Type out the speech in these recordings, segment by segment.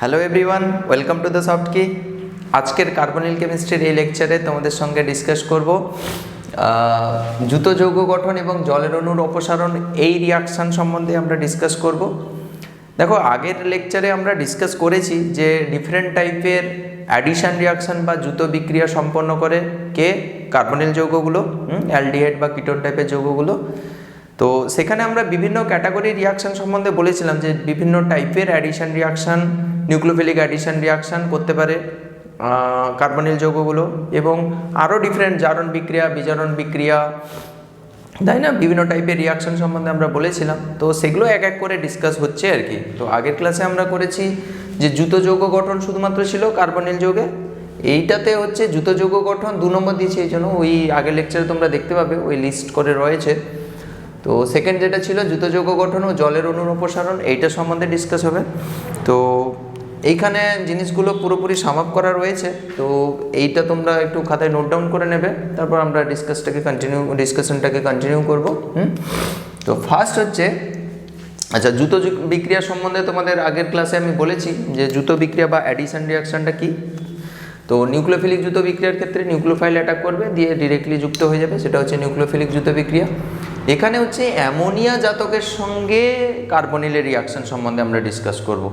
Hello everyone, welcome to the soft কি। আজকের carbonyl কেমিস্ট্রির এই লেকচারে তোমাদের সঙ্গে ডিসকাস করব দ্রুত যৌগ গঠন এবং জলের অণুর অপসারণ এই রিয়াকশান সম্বন্ধে আমরা ডিসকাস করব। দেখো, আগের লেকচারে আমরা ডিসকাস করেছি যে ডিফারেন্ট টাইপের অ্যাডিশন রিয়াকশান বা দ্রুত বিক্রিয়া সম্পন্ন করে কে কার্বনিল যৌগগুলো, অ্যালডিহাইড বা কিটোন টাইপের যৌগগুলো। তো সেখানে আমরা বিভিন্ন ক্যাটাগরি রিয়াকশান সম্বন্ধে বলেছিলাম যে বিভিন্ন টাইপের addition reaction, nucleophilic addition reaction করতে পারে কার্বনিল যৌগগুলো, এবং আরও ডিফারেন্ট জারণ বিক্রিয়া, বিজারণ বিক্রিয়া, তাই না, বিভিন্ন টাইপের রিয়াকশান সম্বন্ধে আমরা বলেছিলাম। তো সেগুলো এক এক করে ডিসকাস হচ্ছে আর কি। তো আগের ক্লাসে আমরা করেছি যে দ্রুত যৌগ গঠন শুধুমাত্র ছিল কার্বনিল যৌগে, এইটাতে হচ্ছে দ্রুত যৌগ গঠন 2 নম্বর দিয়েছি, এই জন্য ওই আগের লেকচারে তোমরা দেখতে পাবে ওই লিস্ট করে রয়েছে। তো সেকেন্ড যেটা ছিল দ্রুত যৌগ গঠন ও জলের অণুর অপসারণ, এইটা সম্বন্ধে ডিসকাস হবে। তো এইখানে জিনিসগুলো পুরোপুরি সাম আপ করা রয়েছে, তো এইটা তোমরা একটু খাতায় নোট ডাউন করে নেবে, তারপর আমরা ডিসকাশনটাকে কন্টিনিউ করব। তো ফার্স্ট হচ্ছে, আচ্ছা, দ্রুত বিক্রিয়া সম্বন্ধে তোমাদের আগের ক্লাসে আমি বলেছি যে দ্রুত বিক্রিয়া বা অ্যাডিশন রিয়াকশনটা কি। তো নিউক্লিওফিলিক দ্রুত বিক্রিয়ার ক্ষেত্রে নিউক্লিওফাইল অ্যাটাক করবে, দিয়ে ডিরেক্টলি যুক্ত হয়ে যাবে, সেটা হচ্ছে নিউক্লিওফিলিক দ্রুত বিক্রিয়া। এখানে হচ্ছে অ্যামোনিয়া জাতকের সঙ্গে কার্বনিলের রিয়াকশন সম্বন্ধে আমরা ডিসকাস করব।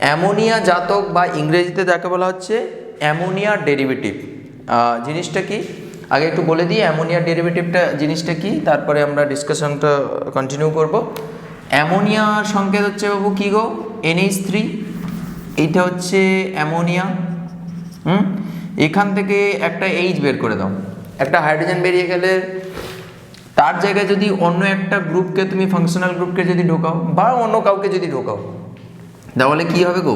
অ্যামোনিয়া জাতক বা ইংরেজিতে যাকে বলা হচ্ছে অ্যামোনিয়া ডেরিভেটিভ, জিনিসটা কি আগে একটু বলে দিই। অ্যামোনিয়া ডেরিভেটিভটা জিনিসটা কি, তারপরে আমরা ডিসকাশনটা কন্টিনিউ করব। অ্যামোনিয়ার সংকেত হচ্ছে বাবু কি গো, NH3, এইটা হচ্ছে অ্যামোনিয়া। এখান থেকে একটা H বের করে দাও, একটা হাইড্রোজেন বেরিয়ে গেলে তার জায়গায় যদি অন্য একটা গ্রুপকে তুমি ফাংশনাল গ্রুপকে যদি ঢোকাও বা অন্য কাউকে যদি ঢোকাও, তাহলে কি হবে গো,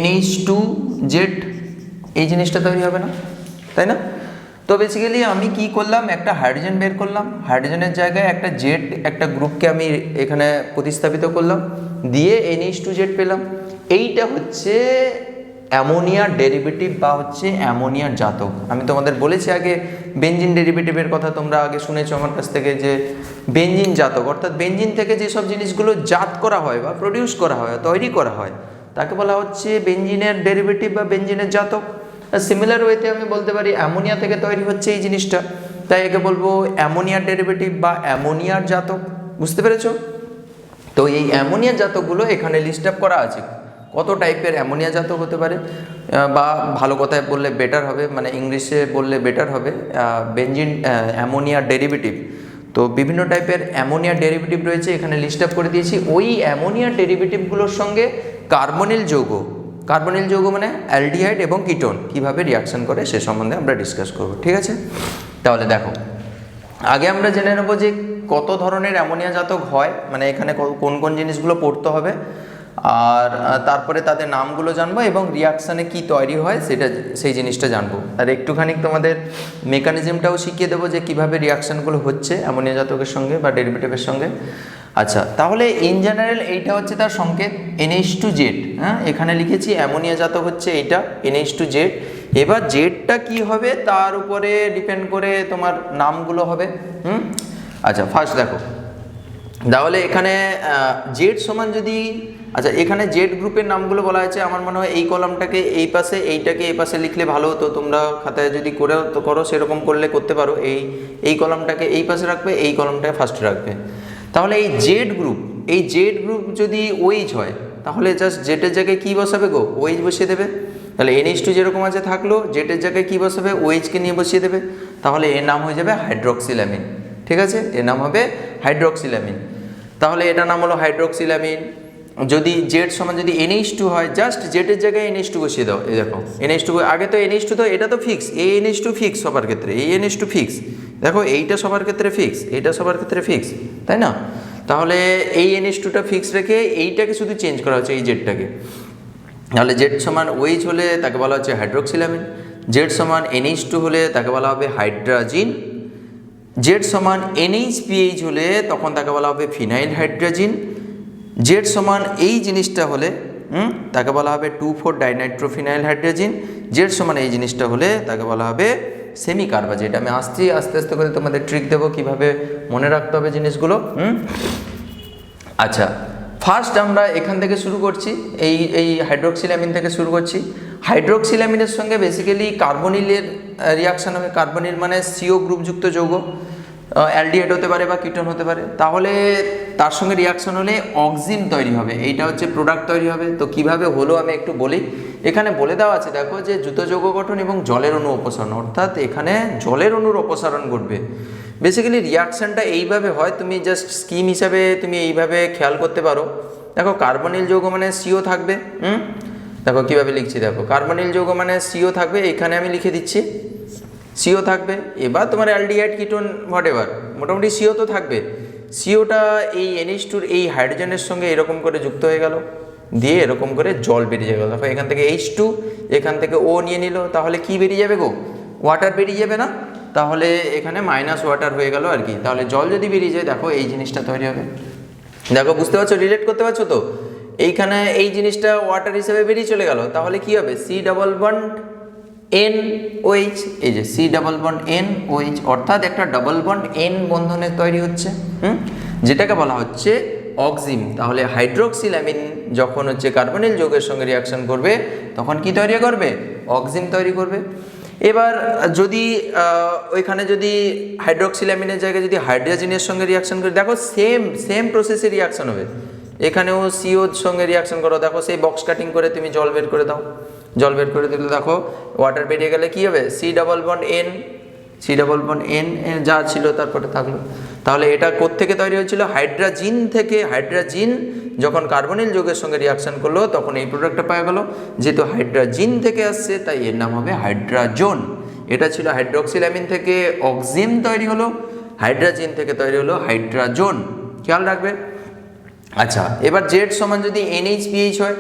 NH2Z, এই জিনিসটা তৈরি হবে না, তাই না? তো বেসিক্যালি আমি কি করলাম, একটা হাইড্রোজেন বের করলাম, হাইড্রোজেনের জায়গায় একটা জেড, একটা গ্রুপকে আমি এখানে প্রতিস্থাপিত করলাম, দিয়ে NH2Z পেলাম। এইটা হচ্ছে অ্যামোনিয়ার ডেরিভেটিভ বা হচ্ছে অ্যামোনিয়ার জাতক। আমি তোমাদের বলেছি আগে বেনজিন ডেরিভেটিভের কথা, তোমরা আগে শুনেছো আমার কাছ থেকে, যে বেনজিন জাতক অর্থাৎ বেনজিন থেকে যেসব জিনিসগুলো জাত করা হয় বা প্রডিউস করা হয়, তৈরি করা হয়, তাকে বলা হচ্ছে বেনজিনের ডেরিভেটিভ বা বেনজিনের জাতক। সিমিলার ওয়েতে আমি বলতে পারি অ্যামোনিয়া থেকে তৈরি হচ্ছে এই জিনিসটা, তাই একে বলবো অ্যামোনিয়ার ডেরিভেটিভ বা অ্যামোনিয়ার জাতক। বুঝতে পেরেছো? তো এই অ্যামোনিয়া জাতকগুলো এখানে লিস্ট আপ করা আছে, কত টাইপের অ্যামোনিয়া জাতক হতে পারে, বা ভালো কথায় বললে বেটার হবে, মানে ইংলিশে বললে বেটার হবে বেনজিন অ্যামোনিয়া ডেরিভেটিভ। তো বিভিন্ন টাইপের অ্যামোনিয়া ডেরিভেটিভ রয়েছে, এখানে লিস্ট আপ করে দিয়েছি। ওই অ্যামোনিয়া ডেরিভেটিভগুলোর সঙ্গে কার্বনিল যৌগ মানে অ্যালডিহাইড এবং কিটোন কীভাবে রিয়াকশন করে সে সম্বন্ধে আমরা ডিসকাস করব, ঠিক আছে? তাহলে দেখো, আগে আমরা জেনে নেব যে কত ধরনের অ্যামোনিয়া জাতক হয়, মানে এখানে কোন কোন জিনিসগুলো পড়তে হবে, আর তারপরে তাদের নামগুলো জানবো এবং রিয়াকশানে কি তৈরি হয় সেই জিনিসটা জানবো। আর একটুখানি তোমাদের মেকানিজমটাও শিখিয়ে দেবো যে কীভাবে রিয়াকশানগুলো হচ্ছে অ্যামোনিয়া জাতকের সঙ্গে বা ডেরিভেটিভের সঙ্গে। আচ্ছা, তাহলে ইন জেনারেল এইটা হচ্ছে তার সংকেত NH2Z। হ্যাঁ, এখানে লিখেছি অ্যামোনিয়া জাতক হচ্ছে এইটা NH2Z। এবার জেডটা কি হবে তার উপরে ডিপেন্ড করে তোমার নামগুলো হবে। আচ্ছা, ফার্স্ট দেখো, তাহলে এখানে জেড সমান যদি, আচ্ছা এখানে জেড গ্রুপের নামগুলো বলা হয়েছে, আমার মনে হয় এই কলামটাকে এই পাশে, এইটাকে এই পাশে লিখলে ভালো হতো। তোমরা খাতায় যদি করো সেরকম করলে করতে পারো, এই কলামটাকে এই পাশে রাখবে, এই কলামটাকে ফার্স্টে রাখবে। তাহলে এই জেড গ্রুপ যদি OH হয়, তাহলে জাস্ট জেটের জায়গায় কী বসাবে গো, OH বসিয়ে দেবে। তাহলে NH2 যেরকম আছে থাকলো, জেটের জায়গায় কী বসাবে, OH-কে নিয়ে বসিয়ে দেবে। তাহলে এর নাম হয়ে যাবে হাইড্রক্সিলামিন, ঠিক আছে? এর নাম হবে হাইড্রক্সিলামিন। তাহলে এটা নাম হলো হাইড্রক্সিলামিন। যদি জেড সমান যদি NH2 হয়, জাস্ট জেটের জায়গায় NH2 বসিয়ে দাও। এই দেখো NH2, আগে তো NH2 তো এটা তো ফিক্স, এই NH2 ফিক্স সবার ক্ষেত্রে, এই NH2 ফিক্স। দেখো এইটা সবার ক্ষেত্রে ফিক্স, এইটা সবার ক্ষেত্রে ফিক্স, তাই না? তাহলে এই NH2টা ফিক্স রেখে এইটাকে শুধু চেঞ্জ করা হচ্ছে, এই জেডটাকে। তাহলে জেড সমান OH হলে তাকে বলা হচ্ছে হাইড্রক্সিলামিন, জেড সমান NH2 হলে তাকে বলা হবে হাইড্রাজিন, জেড সমান NHPH হলে তখন তাকে বলা হবে ফিনাইল হাইড্রাজিন, জেড সমান এই জিনিসটা হলে তাকে বলা হবে 2,4 ডাইনাইট্রোফিনাইল হাইড্রাজিন, জেড সমান এই জিনিসটা হলে তাকে বলা হবে সেমি কার্বাজেট। আমি আস্তে আস্তে করে তোমাদের ট্রিক দেবো কীভাবে মনে রাখতে হবে জিনিসগুলো। আচ্ছা, ফার্স্ট আমরা এখান থেকে শুরু করছি, এই হাইড্রোক্সিলামিন থেকে শুরু করছি। হাইড্রোক্সিলামিনের সঙ্গে বেসিক্যালি কার্বনিলের রিয়াকশান হবে। কার্বনিল মানে সিও গ্রুপযুক্ত যৌগ, অ্যালডিহাইড হতে পারে বা কিটোন হতে পারে। তাহলে তার সঙ্গে রিয়াকশন হলে অক্সিন তৈরি হবে, এইটা হচ্ছে প্রোডাক্ট তৈরি হবে। তো কিভাবে হলো আমি একটু বলি। এখানে বলে দেওয়া আছে, দেখো যে দ্রুত যৌগ গঠন এবং জলের অণু অপসারণ, অর্থাৎ এখানে জলের অণুর অপসারণ ঘটবে। বেসিক্যালি রিয়াকশানটা এইভাবে হয়, তুমি জাস্ট স্কিম হিসাবে তুমি এইভাবে খেয়াল করতে পারো। দেখো কার্বনিল যৌগ মানে সিও থাকবে, দেখো কীভাবে লিখছি, দেখো কার্বনিল যৌগ মানে সিও থাকবে, এখানে আমি লিখে দিচ্ছি সিও থাকবে। এবার তোমার অ্যালডিহাইড কিটোন হোয়াটএভার, মোটামুটি সিও তো থাকবে। সিওটা এই NH2 এই হাইড্রোজেনের সঙ্গে এরকম করে যুক্ত হয়ে গেল, দিয়ে এরকম করে জল বেরিয়ে গেল। দেখো এখান থেকে H2, এখান থেকে O নিয়ে নিল, তাহলে কি বেরিয়ে যাবে গো? ওয়াটার বেরিয়ে যাবে না? তাহলে এখানে মাইনাস ওয়াটার হয়ে গেল আর কি। তাহলে জল যদি বেরিয়ে যায়, দেখো এই জিনিসটা তৈরি হবে। দেখো বুঝতে পারছো, রিলেট করতে পারছো তো? এইখানে এই জিনিসটা ওয়াটার হিসেবে বেরিয়ে চলে গেল, তাহলে কি হবে? C ডাবল বন্ড NOH, এই যে C ডাবল বন্ড NOH, অর্থাৎ একটা ডাবল বন্ড N বন্ধনে তৈরি হচ্ছে, যেটাকে বলা হচ্ছে অক্সিম। তাহলে হাইড্রোক্সিলামিন যখন হচ্ছে কার্বনিল যৌগের সঙ্গে রিয়াকশন করবে, তখন কি তৈরি করবে? অক্সিম তৈরি করবে। এবার যদি ওইখানে যদি হাইড্রোক্সিলামিনের জায়গায় যদি হাইড্রোজেনের সঙ্গে রিয়াকশন করে, দেখো সেম প্রসেসে রিয়াকশন হবে। এখানেও সিওর সঙ্গে রিয়াকশন করো, দেখো সেই বক্স কাটিং করে তুমি জল বের করে দাও, জল বের করে দিলে দেখো ওয়াটার বেরিয়ে গেলে কি হবে? C ডাবল বন্ড N যা ছিল তারপরে থাকলো। তাহলে এটা কোত্থেকে তৈরি হয়েছিল? হাইড্রোজিন থেকে। হাইড্রোজিন যখন কার্বনিল যৌগের সঙ্গে রিয়াকশন করলো, তখন এই প্রোডাক্টটা পাওয়া গেল। যেহেতু হাইড্রোজিন থেকে আসছে, তাই এর নাম হবে হাইড্রোজোন। এটা ছিল হাইড্রোক্সিলামিন থেকে অক্সিম তৈরি হলো, হাইড্রোজিন থেকে তৈরি হলো হাইড্রোজোন, খেয়াল রাখবে। আচ্ছা, এবার জেড সমান যদি NH₄PH হয়,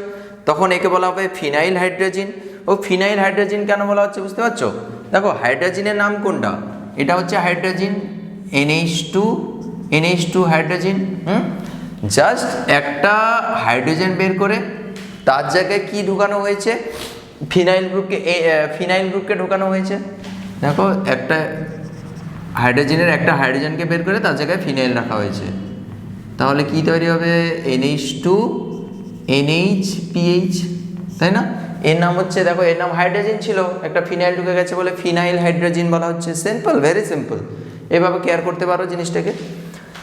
তখন একে বলা হবে ফিনাইল হাইড্রোজিন। ও ফিনাইল হাইড্রোজিন কেন বলা হচ্ছে বুঝতে পারছো? দেখো হাইড্রোজিনের নাম কোনটা? এটা হচ্ছে হাইড্রোজিন, NH2 হাইড্রোজিন। জাস্ট একটা হাইড্রোজেন বের করে তার জায়গায় কি ঢুকানো হয়েছে? ফিনাইল গ্রুপকে ঢুকানো হয়েছে। দেখো একটা হাইড্রোজেনের একটা হাইড্রোজেনকে বের করে তার জায়গায় ফিনাইল রাখা হয়েছে, তাহলে কি তৈরি হবে? NH2 NH₄PH, তাই না? এর নাম হচ্ছে, দেখো এর নাম হাইড্রোজেন ছিল, একটা ফিনাইল ঢুকে গেছে বলে ফিনাইল হাইড্রোজেন বলা হচ্ছে। সিম্পল, ভেরি সিম্পল, এভাবে কেয়ার করতে পারো জিনিসটাকে।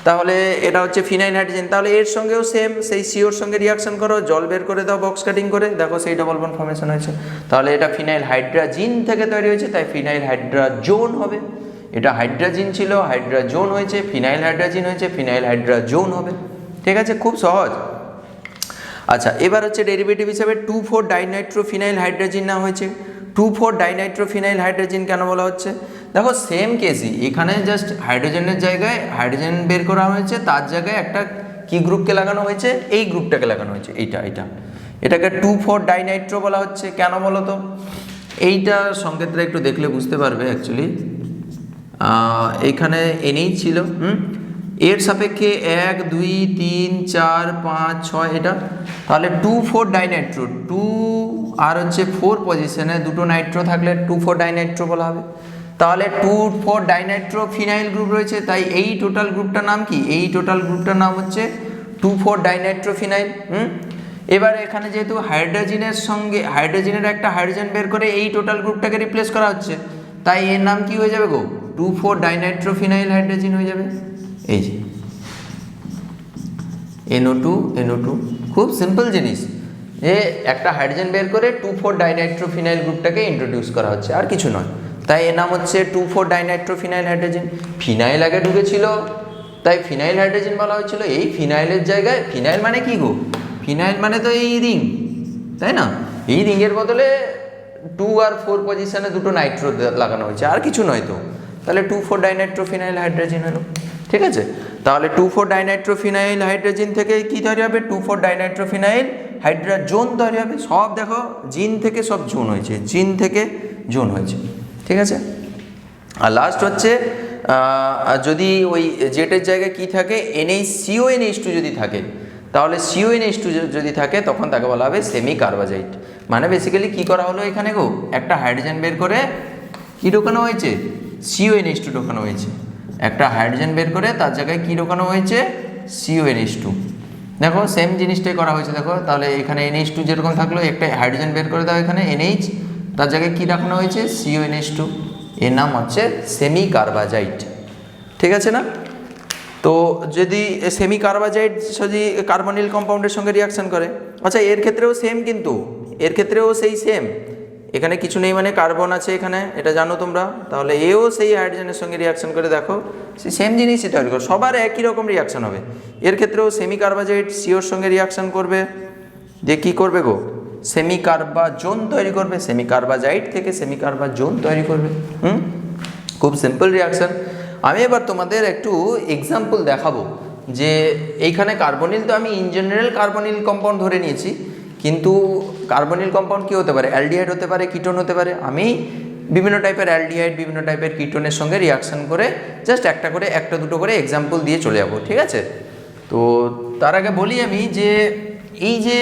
তাহলে এটা হচ্ছে ফিনাইল হাইড্রোজেন। তাহলে এর সঙ্গেও সেম, সেই সিওর সঙ্গে রিয়াকশন করো, জল বের করে দাও বক্স কাটিং করে, দেখো সেই ডাবল বন্ড ফর্মেশন হয়েছে। তাহলে এটা ফিনাইল হাইড্রোজিন থেকে তৈরি হয়েছে, তাই ফিনাইল হাইড্রোজোন হবে। এটা হাইড্রোজিন ছিল, হাইড্রোজোন হয়েছে, ফিনাইল হাইড্রোজিন হয়েছে, ফিনাইল হাইড্রোজোন হবে। ঠিক আছে, খুব সহজ। আচ্ছা, এবার হচ্ছে ডেরিভেটিভ হিসাবে 2,4-ডাইনাইট্রোফিনাইল হাইড্রোজিন নেওয়া হয়েছে। 2,4-ডাইনাইট্রোফিনাইল হাইড্রোজিন কেন বলা হচ্ছে? দেখো সেম কেসই, এখানে জাস্ট হাইড্রোজেনের জায়গায় হাইড্রোজেন বের করা হয়েছে, তার জায়গায় একটা কি গ্রুপকে লাগানো হয়েছে? এই গ্রুপটাকে লাগানো হয়েছে, এটাকে 2,4-ডাইনাইট্রো বলা হচ্ছে। কেন বলো তো? এইটা সংকেতটা একটু দেখলে বুঝতে পারবে। অ্যাকচুয়ালি এইখানে NH ছিল, এর সাপেক্ষে 1 2 3 4 5 6 এটা, তাহলে 2,4-ডাইনাইট্রো, 2 আর হচ্ছে 4 পজিশনে দুটো নাইট্রো থাকলে 2,4-ডাইনাইট্রো বলা হবে। তাহলে 2,4-ডাইনাইট্রো ফিনাইল গ্রুপ রয়েছে, তাই এই টোটাল গ্রুপটার নাম কি? এই টোটাল গ্রুপটার নাম হচ্ছে 2,4-ডাইনাইট্রো ফিনাইল। এবার এখানে যেহেতু হাইড্রোজেনের সঙ্গে হাইড্রোজেনের একটা হাইড্রোজেন বের করে এই টোটাল গ্রুপটাকে রিপ্লেস করা হচ্ছে, তাই এর নাম কি হয়ে যাবে গো? 2,4-ডাইনাইট্রো ফিনাইল হাইড্রোজেন হয়ে যাবে। এই যে NO2 খুব সিম্পল জিনিস, যে একটা হাইড্রোজেন বের করে 2,4-ডাইনাইট্রো ফিনাইল গ্রুপটাকে ইন্ট্রোডিউস করা হচ্ছে, আর কিছু নয়। তাই এর নাম হচ্ছে 2,4-ডাইনাইট্রো ফিনাইল হাইড্রোজেন। ফিনাইল আগে ঢুকেছিল, তাই ফিনাইল হাইড্রোজেন বলা হয়েছিল। এই ফিনাইলের জায়গায়, ফিনাইল মানে কি গো? ফিনাইল মানে তো এই রিং, তাই না? এই রিংয়ের বদলে 2 আর 4 পজিশনে দুটো নাইট্রো লাগানো হয়েছে, আর কিছু নয় তো। তাহলে 2,4-ডাইনাইট্রো ফিনাইল হাইড্রোজেন হলো। ঠিক আছে, তাহলে 2,4-ডাইনাইট্রো ফিনাইল হাইড্রোজেন থেকে কি তৈরি হবে? 2,4-ডাইনাইট্রো ফিনাইল হাইড্রোজোন তৈরি হবে। সব দেখো জিন থেকে সব জোন হয়েছে, জিন থেকে জোন হয়েছে। ঠিক আছে, আর লাস্ট হচ্ছে যদি ওই জেটের জায়গায় কি থাকে? CONH2 যদি থাকে, তাহলে CONH2 যদি থাকে, তখন তাকে বলা হবে সেমি কার্বাজাইট। মানে বেসিক্যালি কি করা হলো এখানে গো? একটা হাইড্রোজেন বের করে কি ঢোকানো হয়েছে? CONH2 ঢোকানো হয়েছে। একটা হাইড্রোজেন বের করে তার জায়গায় কি ঢোকানো হয়েছে? CONH2। দেখো সেম জিনিসটাই করা হয়েছে, দেখো তাহলে এখানে NH2 যেরকম থাকলো, একটা হাইড্রোজেন বের করে দাও, এখানে NH, তার জায়গায় কী রাখানো হয়েছে, CONH2, এর নাম হচ্ছে সেমি কার্বাজাইট। ঠিক আছে না? তো যদি সেমি কার্বাজাইট যদি কার্বনিল কম্পাউন্ডের সঙ্গে রিয়াকশন করে, আচ্ছা এর ক্ষেত্রেও সেম, কিন্তু এর ক্ষেত্রেও সেই সেম, এখানে কিছু নেই মানে কার্বন আছে এখানে, এটা জানো তোমরা, তাহলে এও সেই হাইড্রোজেনের সঙ্গে রিয়াকশন করে দেখো সেই সেম জিনিসই তৈরি করো, সবার একই রকম রিয়াকশন হবে। এর ক্ষেত্রেও সেমি কার্বাজাইট সিওর সঙ্গে রিয়াকশন করবে, যে কী করবে গো, সেমি কার্বাজোন তৈরি করবে, সেমি কার্বাজাইট থেকে সেমি কার্বাজোন তৈরি করবে। খুব সিম্পল রিয়াকশন। আমি এবার তোমাদের একটু এক্সাম্পল দেখাবো যে এইখানে কার্বনিল, তো আমি ইন জেনারেল কার্বনিল কম্পাউন্ড ধরে নিয়েছি, কিন্তু কার্বনিল কম্পাউন্ড কী হতে পারে, অ্যালডিহাইড হতে পারে, কিটোন হতে পারে। আমি বিভিন্ন টাইপের অ্যালডিহাইড, বিভিন্ন টাইপের কিটোনের সঙ্গে রিয়াকশন করে জাস্ট একটা দুটো করে এক্সাম্পল দিয়ে চলে যাবো, ঠিক আছে? তো তার আগে বলি আমি যে এই যে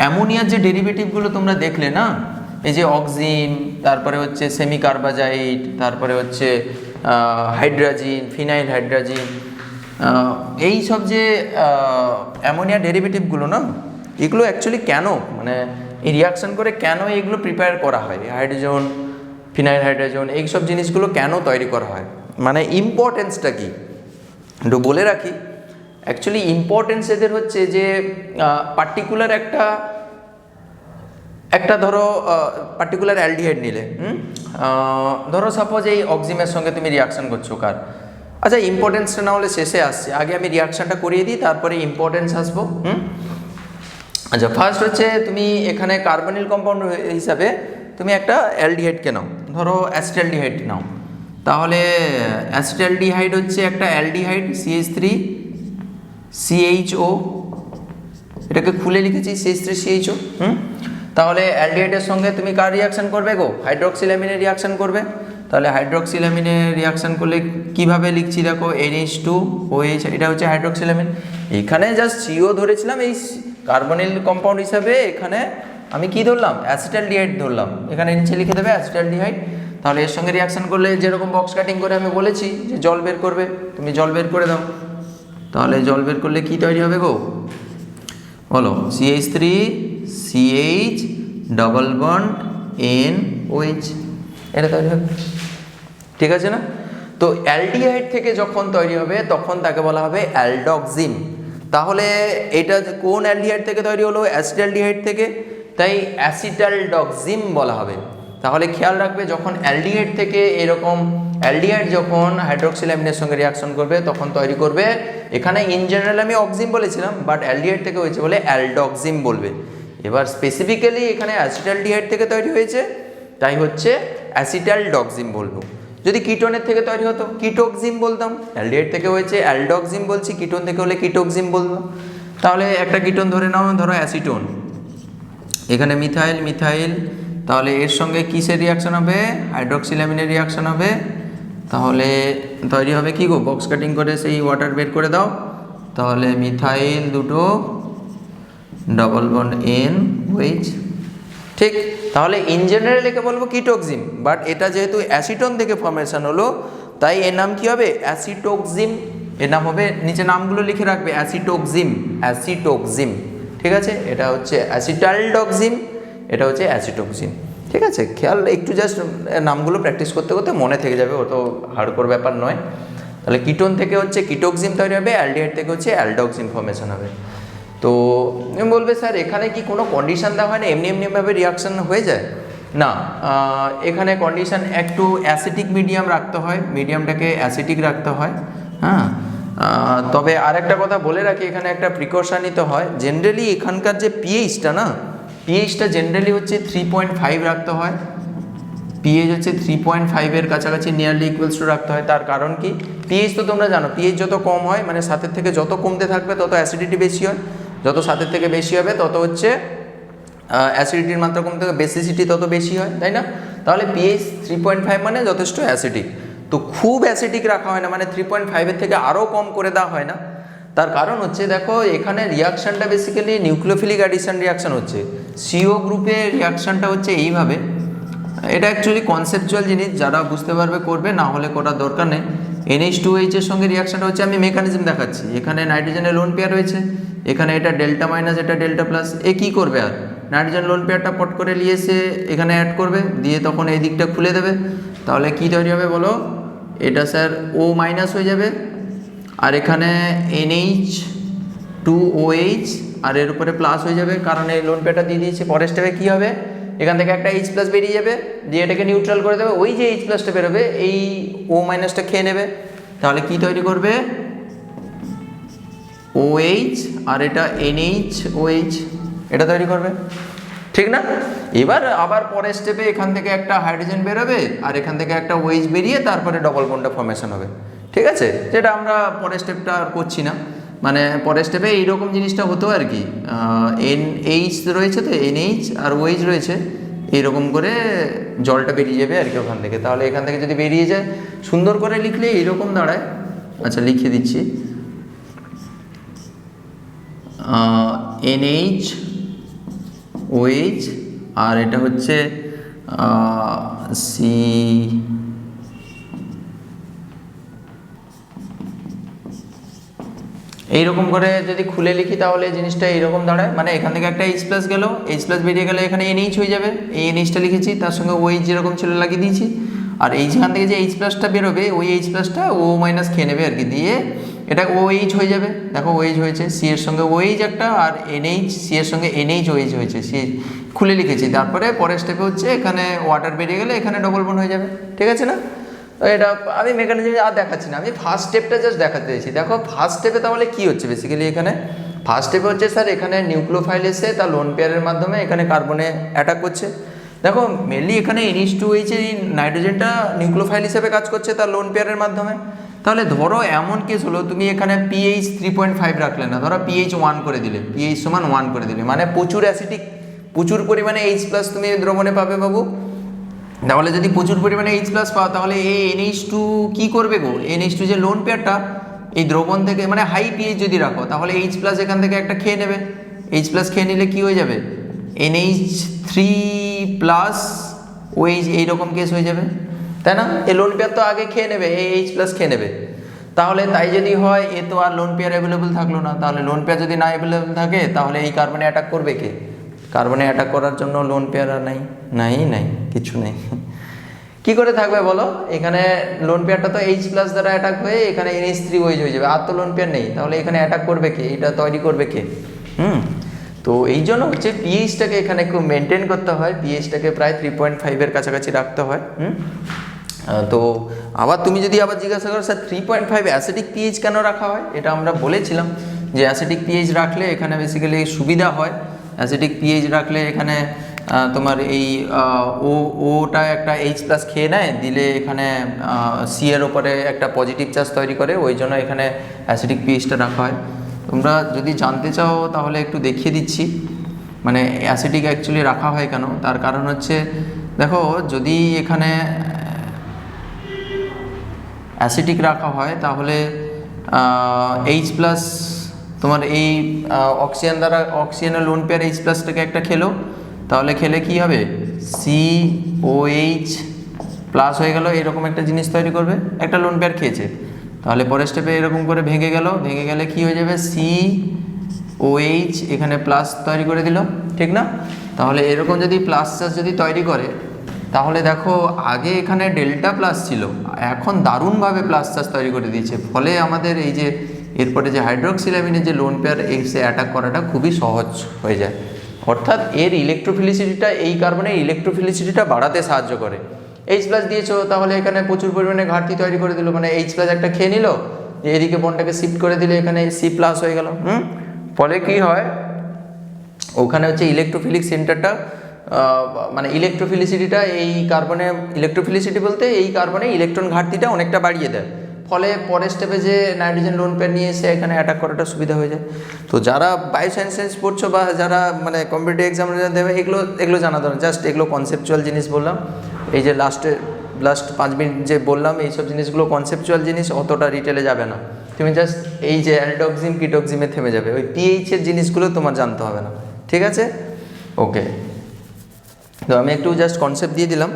অ্যামোনিয়ার যে ডেরিভেটিভগুলো তোমরা দেখলে না, এই যে অক্সিন, তারপরে হচ্ছে সেমি কার্বাজাইট, তারপরে হচ্ছে হাইড্রাজিন, ফিনাইল হাইড্রাজিন, এই সব যে অ্যামোনিয়া ডেরিভেটিভগুলো না, এগুলো অ্যাকচুয়ালি কেন, মানে এই রিয়াকশন করে কেন এগুলো প্রিপেয়ার করা হয়, হাইড্রোজেন, ফিনাইল হাইড্রোজেন, এই সব জিনিসগুলো কেন তৈরি করা হয়, মানে ইম্পর্টেন্সটা কি একটু বলে রাখি। অ্যাকচুয়ালি ইম্পর্টেন্স এদের হচ্ছে যে পার্টিকুলার একটা ধরো পার্টিকুলার অ্যালডিহাইড নিলে, ধরো সাপোজ এই অক্সিমের সঙ্গে তুমি রিয়াকশন করছো কার, আচ্ছা ইম্পর্টেন্সটা না হলে শেষে আসছে, আগে আমি রিয়াকশনটা করিয়ে দিই, তারপরে ইম্পর্টেন্স আসবো। আচ্ছা ফার্স্ট হচ্ছে তুমি এখানে কার্বনিল কম্পাউন্ড হিসাবে তুমি একটা অ্যালডিহাইডকে নাও, ধরো অ্যাসিটালডিহাইড নাও, তাহলে অ্যাসিটালডিহাইড হচ্ছে একটা অ্যালডিহাইড CH3CHO, এটাকে খুলে লিখেছি CH3CHO। তাহলে অ্যালডিহাইডের সঙ্গে তুমি কার রিয়াকশন করবে গো, হাইড্রক্সিলামিনের রিয়াকশন করবে। তাহলে হাইড্রক্সিলামিনের রিয়াকশন করলে কিভাবে লিখছি দেখো, NH2OH, এটা হচ্ছে হাইড্রক্সিলামিন। এখানে জাস্ট CO ধরেছিলাম এই কার্বনিল কম্পাউন্ড হিসাবে, এখানে আমি কি ধরলাম, অ্যাসিটালডিহাইড ধরলাম, এখানে নিচে লিখে দেবে অ্যাসিটালডিহাইড। তাহলে এর সঙ্গে রিয়াকশন করলে যেরকম বক্স কাটিং করে আমি বলেছি যে জল বের করবে, তুমি জল বের করে দাও, তাহলে জল বের করলে কি তৈরি হবে গো, বলো, CH3CH ডাবল বন্ড NOH, এটা তৈরি হবে, ঠিক আছে না? তো অ্যালডিহাইড থেকে যখন তৈরি হবে তখন তাকে বলা হবে অ্যালডক্সিম। তাহলে এটা কোন অ্যালডিহাইড থেকে তৈরি হলো, অ্যাসিটালডিহাইড থেকে, তাই অ্যাসিটালডক্সিম বলা হবে। তাহলে খেয়াল রাখবে যখন অ্যালডিহাইড থেকে এরকম অ্যালডিহাইড যখন হাইড্রক্সিলামিনের সঙ্গে রিয়াকশন করবে তখন তৈরি করবে, এখানে ইন জেনারেল আমি অক্সিম বলেছিলাম, বাট অ্যালডিহাইড থেকে হয়েছে বলে অ্যালডক্সিম বলবে। এবার স্পেসিফিক্যালি এখানে অ্যাসিটালডিহাইড থেকে তৈরি হয়েছে, তাই হচ্ছে অ্যাসিটালডক্সিম বলবো। যদি কিটোনের থেকে তৈরি হতো কিটোক্সিম বলতাম, অ্যালডিহাইড থেকে হয়েছে অ্যালডক্সিম বলছি, কিটোন থেকে হলে কিটোক্সিম বলতাম। তাহলে একটা কিটোন ধরে নাও, ধরো অ্যাসিটোন, এখানে মিথাইল, তাহলে এর সঙ্গে কিসের রিয়াকশন হবে, হাইড্রক্সিলামিনের রিয়াকশন হবে, তাহলে তৈরি হবে কি গো, বক্স কাটিং করে সেই ওয়াটার বের করে দাও, তাহলে মিথাইল দুটো ডাবল বন্ড NOH, ঠিক। তাহলে ইন জেনারেল একে বলবো কিটোক্সিম, বাট এটা যেহেতু অ্যাসিটোন থেকে ফর্মেশন হলো তাই এর নাম কি হবে, অ্যাসিটোক্সিম, এর নাম হবে, নিচে নামগুলো লিখে রাখবে, অ্যাসিটোক্সিম, ঠিক আছে? এটা হচ্ছে অ্যাসিটালডক্সিম, এটা হচ্ছে অ্যাসিটোক্সিম, ঠিক আছে? খেয়াল একটু জাস্ট নামগুলো প্র্যাকটিস করতে করতে মনে থেকে যাবে, অত হার্ডকোর ব্যাপার নয়। তাহলে কিটোন থেকে হচ্ছে কিটোক্সিম তৈরি হবে, অ্যালডিহাইড থেকে হচ্ছে অ্যালডক্সিম ফর্মেশন হবে। তো তুমি বলবে স্যার এখানে কি কোনো কন্ডিশন দেওয়া হয় না, এমনিভাবে রিয়াকশান হয়ে যায়? না, এখানে কন্ডিশন একটু অ্যাসিটিক মিডিয়াম রাখতে হয়, মিডিয়ামটাকে অ্যাসিটিক রাখতে হয়। হ্যাঁ, তবে আরেকটা কথা বলে রাখি, এখানে একটা প্রিকশন নিতে হয়। জেনারেলি এখানকার যে পিএইচটা না, পিএইচটা জেনারেলি হচ্ছে 3.5 রাখতে হয়, পিএইচ হচ্ছে 3.5-এর কাছাকাছি নিয়ারলি ইকুয়ালস টু রাখতে হয়। তার কারণ কি, পিএইচ তো তোমরা জানো, পিএইচ যত কম হয় মানে 7-এর থেকে যত কমতে থাকবে তত অ্যাসিডিটি বেশি হয়, যত 7-এর থেকে বেশি হবে তত হচ্ছে অ্যাসিডিটির মাত্রা কমতে হবে, বেসিসিটি তত বেশি হয়, তাই না? তাহলে পিএইচ 3.5 মানে যথেষ্ট অ্যাসিডিক। তো খুব অ্যাসিডিক রাখা হয় না, মানে 3.5-এর থেকে আরও কম করে দেওয়া হয় না। তার কারণ হচ্ছে দেখো এখানে রিয়াকশানটা বেসিক্যালি নিউক্লিওফিলিক অ্যাডিশন রিয়াকশান হচ্ছে, সিও গ্রুপের রিয়াকশানটা হচ্ছে এইভাবে। এটা অ্যাকচুয়ালি কনসেপচুয়াল জিনিস, যারা বুঝতে পারবে করবে, না হলে করার দরকার নেই। NH2OH এর সঙ্গে রিয়াকশানটা হচ্ছে, আমি মেকানিজম দেখাচ্ছি। এখানে নাইট্রোজেনের লোন পেয়ার রয়েছে, এখানে এটা ডেল্টা মাইনাস এটা ডেল্টা প্লাস, এ কী করবে আর নাইট্রোজেন লোন পেয়ারটা পট করে নিয়ে এসে এখানে অ্যাড করবে, দিয়ে তখন এই দিকটা খুলে দেবে। তাহলে কি তৈরি হবে বলো, এটা স্যার ও মাইনাস হয়ে যাবে, আর এখানে NH2OH আর এর উপরে প্লাস হয়ে যাবে, কারণ এই লোন পেয়ারটা দিয়ে দিয়েছে। পরের স্টেপে কী হবে, এখান থেকে একটা H প্লাস বেরিয়ে যাবে, দিয়ে এটাকে নিউট্রাল করে দেবে, ওই যে H প্লাসটা বেরোবে এই ও মাইনাসটা খেয়ে নেবে। তাহলে কি তৈরি করবে, OH আর এটা NH OH, এটা তৈরি করবে, ঠিক না? এবার আবার পরের স্টেপে এখান থেকে একটা হাইড্রোজেন বেরোবে আর এখান থেকে একটা OH বেরিয়ে তারপরে ডবল বন্ডটা ফর্মেশন হবে, ঠিক আছে? যেটা আমরা পরের স্টেপটা আর করছি না, মানে পরের স্টেপে এইরকম জিনিসটা হতো আর কি। NH রয়েছে তো, NH আর OH রয়েছে, এইরকম করে জলটা বেরিয়ে যাবে আর কি ওখান থেকে। তাহলে এখান থেকে যদি বেরিয়ে যায়, সুন্দর করে লিখলে এইরকম দাঁড়ায়। আচ্ছা লিখে দিচ্ছি, NH OH আর এটা হচ্ছে সি, এইরকম করে যদি খুলে লিখি তাহলে জিনিসটা এইরকম দাঁড়ায়, মানে এখান থেকে একটা H প্লাস গেল, H প্লাস বেরিয়ে গেলে এখানে NH হয়ে যাবে, এই NHটা লিখেছি, তার সঙ্গে OH যেরকম ছিল লাগিয়ে দিয়েছি, আর এইখান থেকে যে H প্লাসটা বেরোবে ওই H প্লাসটা O মাইনাস খেয়ে নেবে আর কি, দিয়ে এটা OH হয়ে যাবে। দেখো OH হয়েছে, সি এর সঙ্গে OH একটা, আর NH, সি এর সঙ্গে NHOH হয়েছে, সি খুলে লিখেছি। তারপরে পরের স্টেপে হচ্ছে এখানে ওয়াটার বেরিয়ে গেলে এখানে ডবল বন্ড হয়ে যাবে, ঠিক আছে না? এটা আমি মেকানিজম আর দেখাচ্ছি না, আমি ফার্স্ট স্টেপটা জাস্ট দেখাতে চাইছি। দেখো ফার্স্ট স্টেপে তাহলে কী হচ্ছে বেসিক্যালি, এখানে ফার্স্ট স্টেপে হচ্ছে স্যার এখানে নিউক্লিওফাইল এসে তার লোন পেয়ারের মাধ্যমে এখানে কার্বনে অ্যাটাক করছে। দেখো মেনলি এখানে NH2OH এই নাইট্রোজেনটা নিউক্লিওফাইল হিসেবে কাজ করছে তার লোন পেয়ারের মাধ্যমে। তাহলে ধরো এমন কেস হলো, তুমি এখানে pH 3.5 রাখলে না, ধরো pH 1 করে দিলে, pH সমান 1 করে দিলে, মানে প্রচুর অ্যাসিডিক, প্রচুর পরিমাণে H প্লাস তুমি দ্রবণে পাবে বাবু। তাহলে যদি প্রচুর পরিমাণে H প্লাস পাও, তাহলে এই NH2 কী করবে গো, NH2 যে লোন পেয়ারটা এই দ্রবণ থেকে, মানে হাই pH যদি রাখো, তাহলে H প্লাস এখান থেকে একটা খেয়ে নেবে, H প্লাস খেয়ে নিলে কী হয়ে যাবে, NH3+OH এইরকম কেস হয়ে যাবে, তাই না? এই লোন পেয়ার তো আগে খেয়ে নেবে, এই H প্লাস খেয়ে নেবে। তাহলে তাই যদি হয়, এ তো আর লোন পেয়ার অ্যাভেলেবল থাকলো না। তাহলে লোন পেয়ার যদি না অ্যাভেলেবল থাকে, তাহলে এই কার্বনে অ্যাটাক করবে কে? কার্বনে অ্যাটাক করার জন্য লোন পেয়ার আর নাই, কিছু নেই। কি করে থাকবে বলো, এখানে লোন পেয়ারটা তো H প্লাস দ্বারা অ্যাটাক হয়ে এখানে NH3OH হয়ে যাবে, আর তো লোন পেয়ার নেই, তাহলে এখানে অ্যাটাক করবে কে, এটা তৈরি করবে কে? তো এই জন্য হচ্ছে pH-টাকে এখানে একটু মেনটেন করতে হয়, pH-টাকে প্রায় 3.5-এর কাছাকাছি রাখতে হয়। তো আবার তুমি যদি আবার জিজ্ঞাসা করো স্যার 3.5 অ্যাসিডিক pH কেন রাখা হয়, এটা আমরা বলেছিলাম যে অ্যাসিডিক pH রাখলে এখানে বেসিক্যালি সুবিধা হয়। অ্যাসিডিক pH রাখলে এখানে তোমার এই ওটা একটা H প্লাস খেয়ে নেয়, দিলে এখানে সি এর ওপরে একটা পজিটিভ চার্জ তৈরি করে, ওই জন্য এখানে অ্যাসিডিক pH-টা রাখা হয়। তোমরা যদি জানতে চাও তাহলে একটু দেখিয়ে দিচ্ছি, মানে অ্যাসিডিক অ্যাকচুয়ালি রাখা হয় কেন। তার কারণ হচ্ছে, দেখো যদি এখানে অ্যাসিডিক রাখা হয় তাহলে H প্লাস তোমার এই অক্সিজেন দ্বারা, অক্সিজেনের লোন পেয়ার H প্লাসটাকে একটা খেলো, তাহলে খেলে কি হবে, COH প্লাস হয়ে গেল, এরকম একটা জিনিস তৈরি করবে, একটা লোন পেয়ার খেয়েছে। তাহলে পরের স্টেপে এরকম করে ভেঙে গেলে কি হয়ে যাবে, COH এখানে প্লাস তৈরি করে দিল, ঠিক না? তাহলে এরকম যদি প্লাস চার্জ যদি তৈরি করে, তাহলে দেখো আগে এখানে ডেল্টা প্লাস ছিল, এখন দারুণভাবে প্লাস চার্জ তৈরি করে দিয়েছে, ফলে আমাদের এই যে এরপরে যে হাইড্রোক্সিলামিনের যে লোন পেয়ার এসে অ্যাটাক করাটা খুবই সহজ হয়ে যায়। অর্থাৎ এর ইলেকট্রোফিলিসিটিটা, এই কার্বনের ইলেকট্রোফিলিসিটিটা বাড়াতে সাহায্য করে। H প্লাস দিয়েছো, তাহলে এখানে প্রচুর পরিমাণে ঘাটতি তৈরি করে দিল, মানে H প্লাস একটা খেয়ে নিল, এদিকে বন্ডটাকে শিফট করে দিলে এখানে C প্লাস হয়ে গেল। ফলে কি হয়, ওখানে হচ্ছে ইলেকট্রোফিলিক সেন্টারটা, মানে ইলেকট্রোফিলিসিটিটা এই কার্বনে, ইলেকট্রোফিলিসিটি বলতে এই কার্বনে ইলেকট্রন ঘাটতিটা অনেকটা বাড়িয়ে দেয়, ফলে পরের স্টেপে যে নাইট্রোজেন লোন পেয়ার নিয়ে এসে এখানে অ্যাটাক করাটা সুবিধা হয়ে যায়। তো যারা বায়োসায়েন্স পড়ছো বা যারা মানে কম্পিটিটিভ এক্সামিনেশন দেবে, এগুলো জানা দরকার। জাস্ট এগুলো কনসেপচুয়াল জিনিস বললাম, এই যে লাস্ট 5 মিনিট যে বললাম, এইসব জিনিসগুলো কনসেপচুয়াল জিনিস, অতটা ডিটেলে যাবে না। তুমি জাস্ট এই যে অ্যালডক্সিম কিটক্সিমে থেমে যাবে, ওই pH-এর জিনিসগুলো তোমার জানতে হবে না, ঠিক আছে? ওকে, তো আমি একটু জাস্ট কনসেপ্ট দিয়ে দিলাম।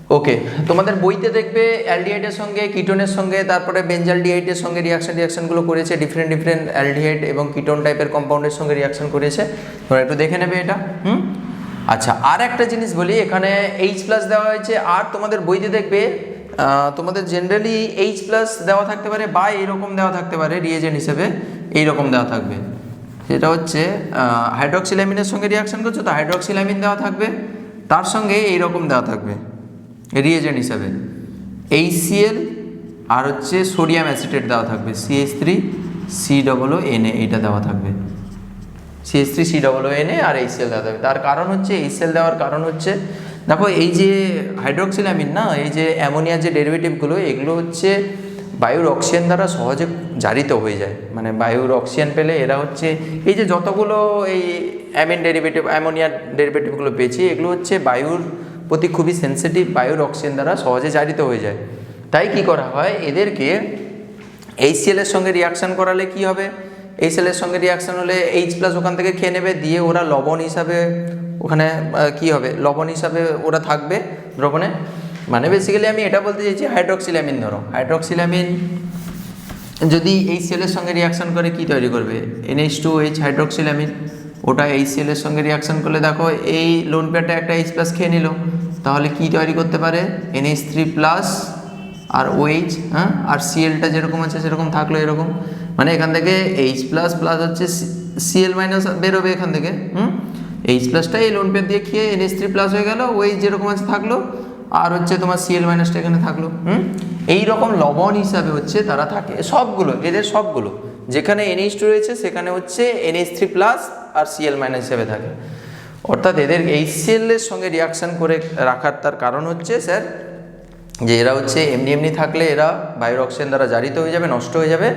ওকে, তোমাদের বইতে দেখবে অ্যালডিহাইডের সঙ্গে কিটোনের সঙ্গে তারপরে বেঞ্জালডিহাইডের সঙ্গে রিয়াকশনগুলো করেছে, ডিফারেন্ট অ্যালডিহাইড এবং কিটোন টাইপের কম্পাউন্ডের সঙ্গে রিয়াকশন করেছে, তোমরা একটু দেখে নেবে এটা। আচ্ছা, আর একটা জিনিস বলি, এখানে H+ দেওয়া হয়েছে, আর তোমাদের বইতে দেখবে তোমাদের জেনারেলি H+ দেওয়া থাকতে পারে বা এইরকম দেওয়া থাকতে পারে রিয়েজেন্ট হিসেবে, এইরকম দেওয়া থাকবে, সেটা হচ্ছে হাইড্রক্সিলামিনের সঙ্গে রিয়াকশন করছো তো হাইড্রক্সিলামিন দেওয়া থাকবে, তার সঙ্গে এইরকম দেওয়া থাকবে রিয়েজেন্ট হিসাবে HCl আর হচ্ছে সোডিয়াম অ্যাসিটেট দেওয়া থাকবে CH3COONA, এইটা দেওয়া থাকবে CH3COONA আর HCl দেওয়া থাকবে। তার কারণ হচ্ছে HCl দেওয়ার কারণ হচ্ছে দেখো এই যে হাইড্রক্সিলামিন না, এই যে অ্যামোনিয়ার যে ডেরিভেটিভগুলো এগুলো হচ্ছে বায়ুর অক্সিজেন দ্বারা সহজে জারিত হয়ে যায়, মানে বায়ুর অক্সিজেন পেলে এরা হচ্ছে এই যে যতগুলো এই অ্যামোনিয়ার ডেরিভেটিভগুলো পেয়েছি এগুলো হচ্ছে বায়ুর প্রতি খুবই সেন্সিটিভ, বায়ুর অক্সিজেন দ্বারা সহজে জারিত হয়ে যায়। তাই কি করা হয়, এদেরকে HCl এর সঙ্গে রিয়াকশান করালে কি হবে, HCl এর সঙ্গে রিয়াকশান হলে H+ ওখান থেকে খেয়ে নেবে, দিয়ে ওরা লবণ হিসাবে ওখানে কি হবে, লবণ হিসাবে ওরা থাকবে দ্রবণে। মানে বেসিক্যালি আমি এটা বলতে চাইছি, হাইড্রক্সিলামিন ধরো, হাইড্রক্সিলামিন যদি HCl এর সঙ্গে রিয়াকশান করে কি তৈরি করবে, NH2OH হাইড্রক্সিলামিন, ওটা HCl এর সঙ্গে রিয়াকশান করলে দেখো এই লোন পেয়ারটা একটা H+ খেয়ে নিল, তাহলে কি তৈরি করতে পারে NH3+ আর OH, হ্যাঁ, আর Clটা যেরকম আছে সেরকম থাকলো এরকম, মানে এখান থেকে H+ প্লাস হচ্ছে Cl মাইনাস বেরোবে এখান থেকে, H+টা এই লোন পেয়ার দিয়ে খেয়ে NH3+ হয়ে গেল, OH যেরকম আছে থাকলো, আর হচ্ছে তোমার Cl- এখানে থাকলো। এই রকম লবণ হিসাবে হচ্ছে তারা থাকে সবগুলো, এদের সবগুলো যেখানে NH2 রয়েছে সেখানে হচ্ছে NH3+ আর Cl- হিসেবে থাকে, অর্থাৎ এদের HCl এর সঙ্গে রিয়াকশান করে রাখার তার কারণ হচ্ছে স্যার যে এরা হচ্ছে এমনি থাকলে এরা বায়ুর অক্সিজেন দ্বারা জারিত হয়ে যাবে, নষ্ট হয়ে যাবে,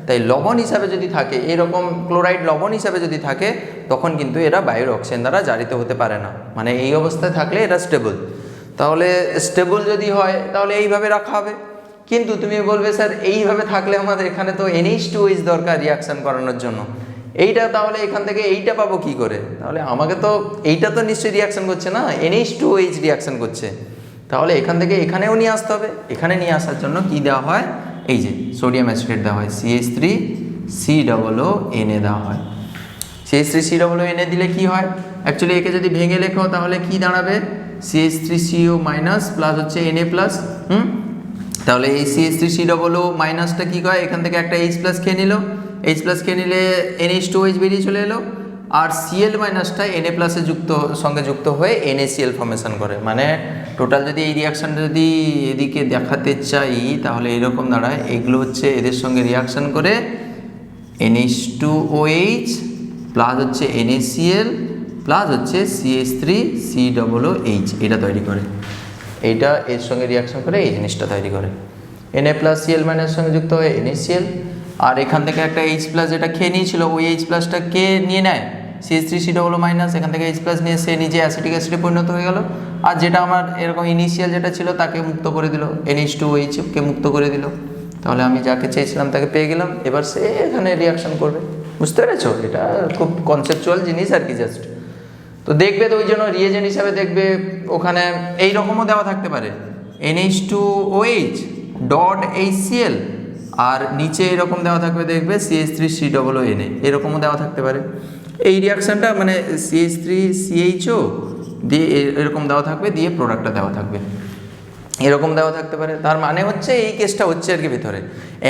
তাই লবণ হিসাবে যদি থাকে, এরকম ক্লোরাইড লবণ হিসাবে যদি থাকে তখন কিন্তু এরা বায়ুর অক্সিজেন দ্বারা জারিত হতে পারে না, মানে এই অবস্থায় থাকলে এরা স্টেবল। তাহলে স্টেবল যদি হয় তাহলে এইভাবে রাখা হবে, কিন্তু তুমি বলবে স্যার এইভাবে থাকলে আমাদের এখানে তো NH2OH দরকার রিয়াকশান করানোর জন্য, এইটা তাহলে এখান থেকে এইটা পাবো কি করে, তাহলে আমাকে তো এইটা তো নিশ্চয়ই রিয়াকশান করছে না, NH2OH রিয়াকশান করছে, তাহলে এখান থেকে এখানেও নিয়ে আসতে হবে, এখানে নিয়ে আসার জন্য কি দেওয়া হয়, এই যে সোডিয়াম অ্যাসিটেট দেওয়া হয় CH3COONA দেওয়া হয়। CH3COONA দিলে কি হয়, অ্যাকচুয়ালি একে যদি ভেঙে লেখো তাহলে কি দাঁড়াবে CH3CO- প্লাস হচ্ছে Na+, তাহলে এই CH3COO- কি হয়, এখান থেকে একটা H+ খেয়ে নিল, H+ খেয়ে নিলে NH2OH বেরিয়ে চলে এলো, আর Cl- টা Na+ সঙ্গে যুক্ত হয়ে NaCl ফর্মেশন করে, মানে টোটাল যদি এই রিয়াকশানটা যদি এদিকে দেখাতে চাই তাহলে এরকম দাঁড়ায়, এগুলো হচ্ছে এদের সঙ্গে রিয়াকশান করে NH2OH প্লাস হচ্ছে NaCl প্লাস হচ্ছে CH3COOH, এটা তৈরি করে, এইটা এর সঙ্গে রিয়াকশান করে এই জিনিসটা তৈরি করে, Na+Cl- সঙ্গে যুক্ত হয়ে NaCl, আর এখান থেকে একটা H+ যেটা খেয়ে নিয়েছিল ওই H+টা কে নিয়ে নেয় CH3COO-, এখান থেকে H+ নিয়ে সে নিজে অ্যাসিটিক অ্যাসিডে পরিণত হয়ে গেল, আর যেটা আমার এরকম ইনিশিয়াল যেটা ছিল তাকে মুক্ত করে দিল, NH2OH কে মুক্ত করে দিল, তাহলে আমি যাকে চেয়েছিলাম তাকে পেয়ে গেলাম, এবার সে এখানে রিয়াকশান করবে, বুঝতে পেরেছো, এটা খুব কনসেপচুয়াল জিনিস আর কি জাস্ট। তো দেখবে তো ওই জন্য রিয়েজেন্ট হিসাবে দেখবে ওখানে এই রকমও দেওয়া থাকতে পারে NH2OH ডট HCl, আর নিচে এরকম দেওয়া থাকবে দেখবে CH3COONA, এরকমও দেওয়া থাকতে পারে, এই রিয়াকশানটা মানে CH3CHO দিয়ে এরকম দেওয়া থাকবে, দিয়ে প্রোডাক্টটা দেওয়া থাকবে, এরকম দেওয়া থাকতে পারে। তার মানে হচ্ছে এই কেসটা হচ্ছে আর কি ভিতরে,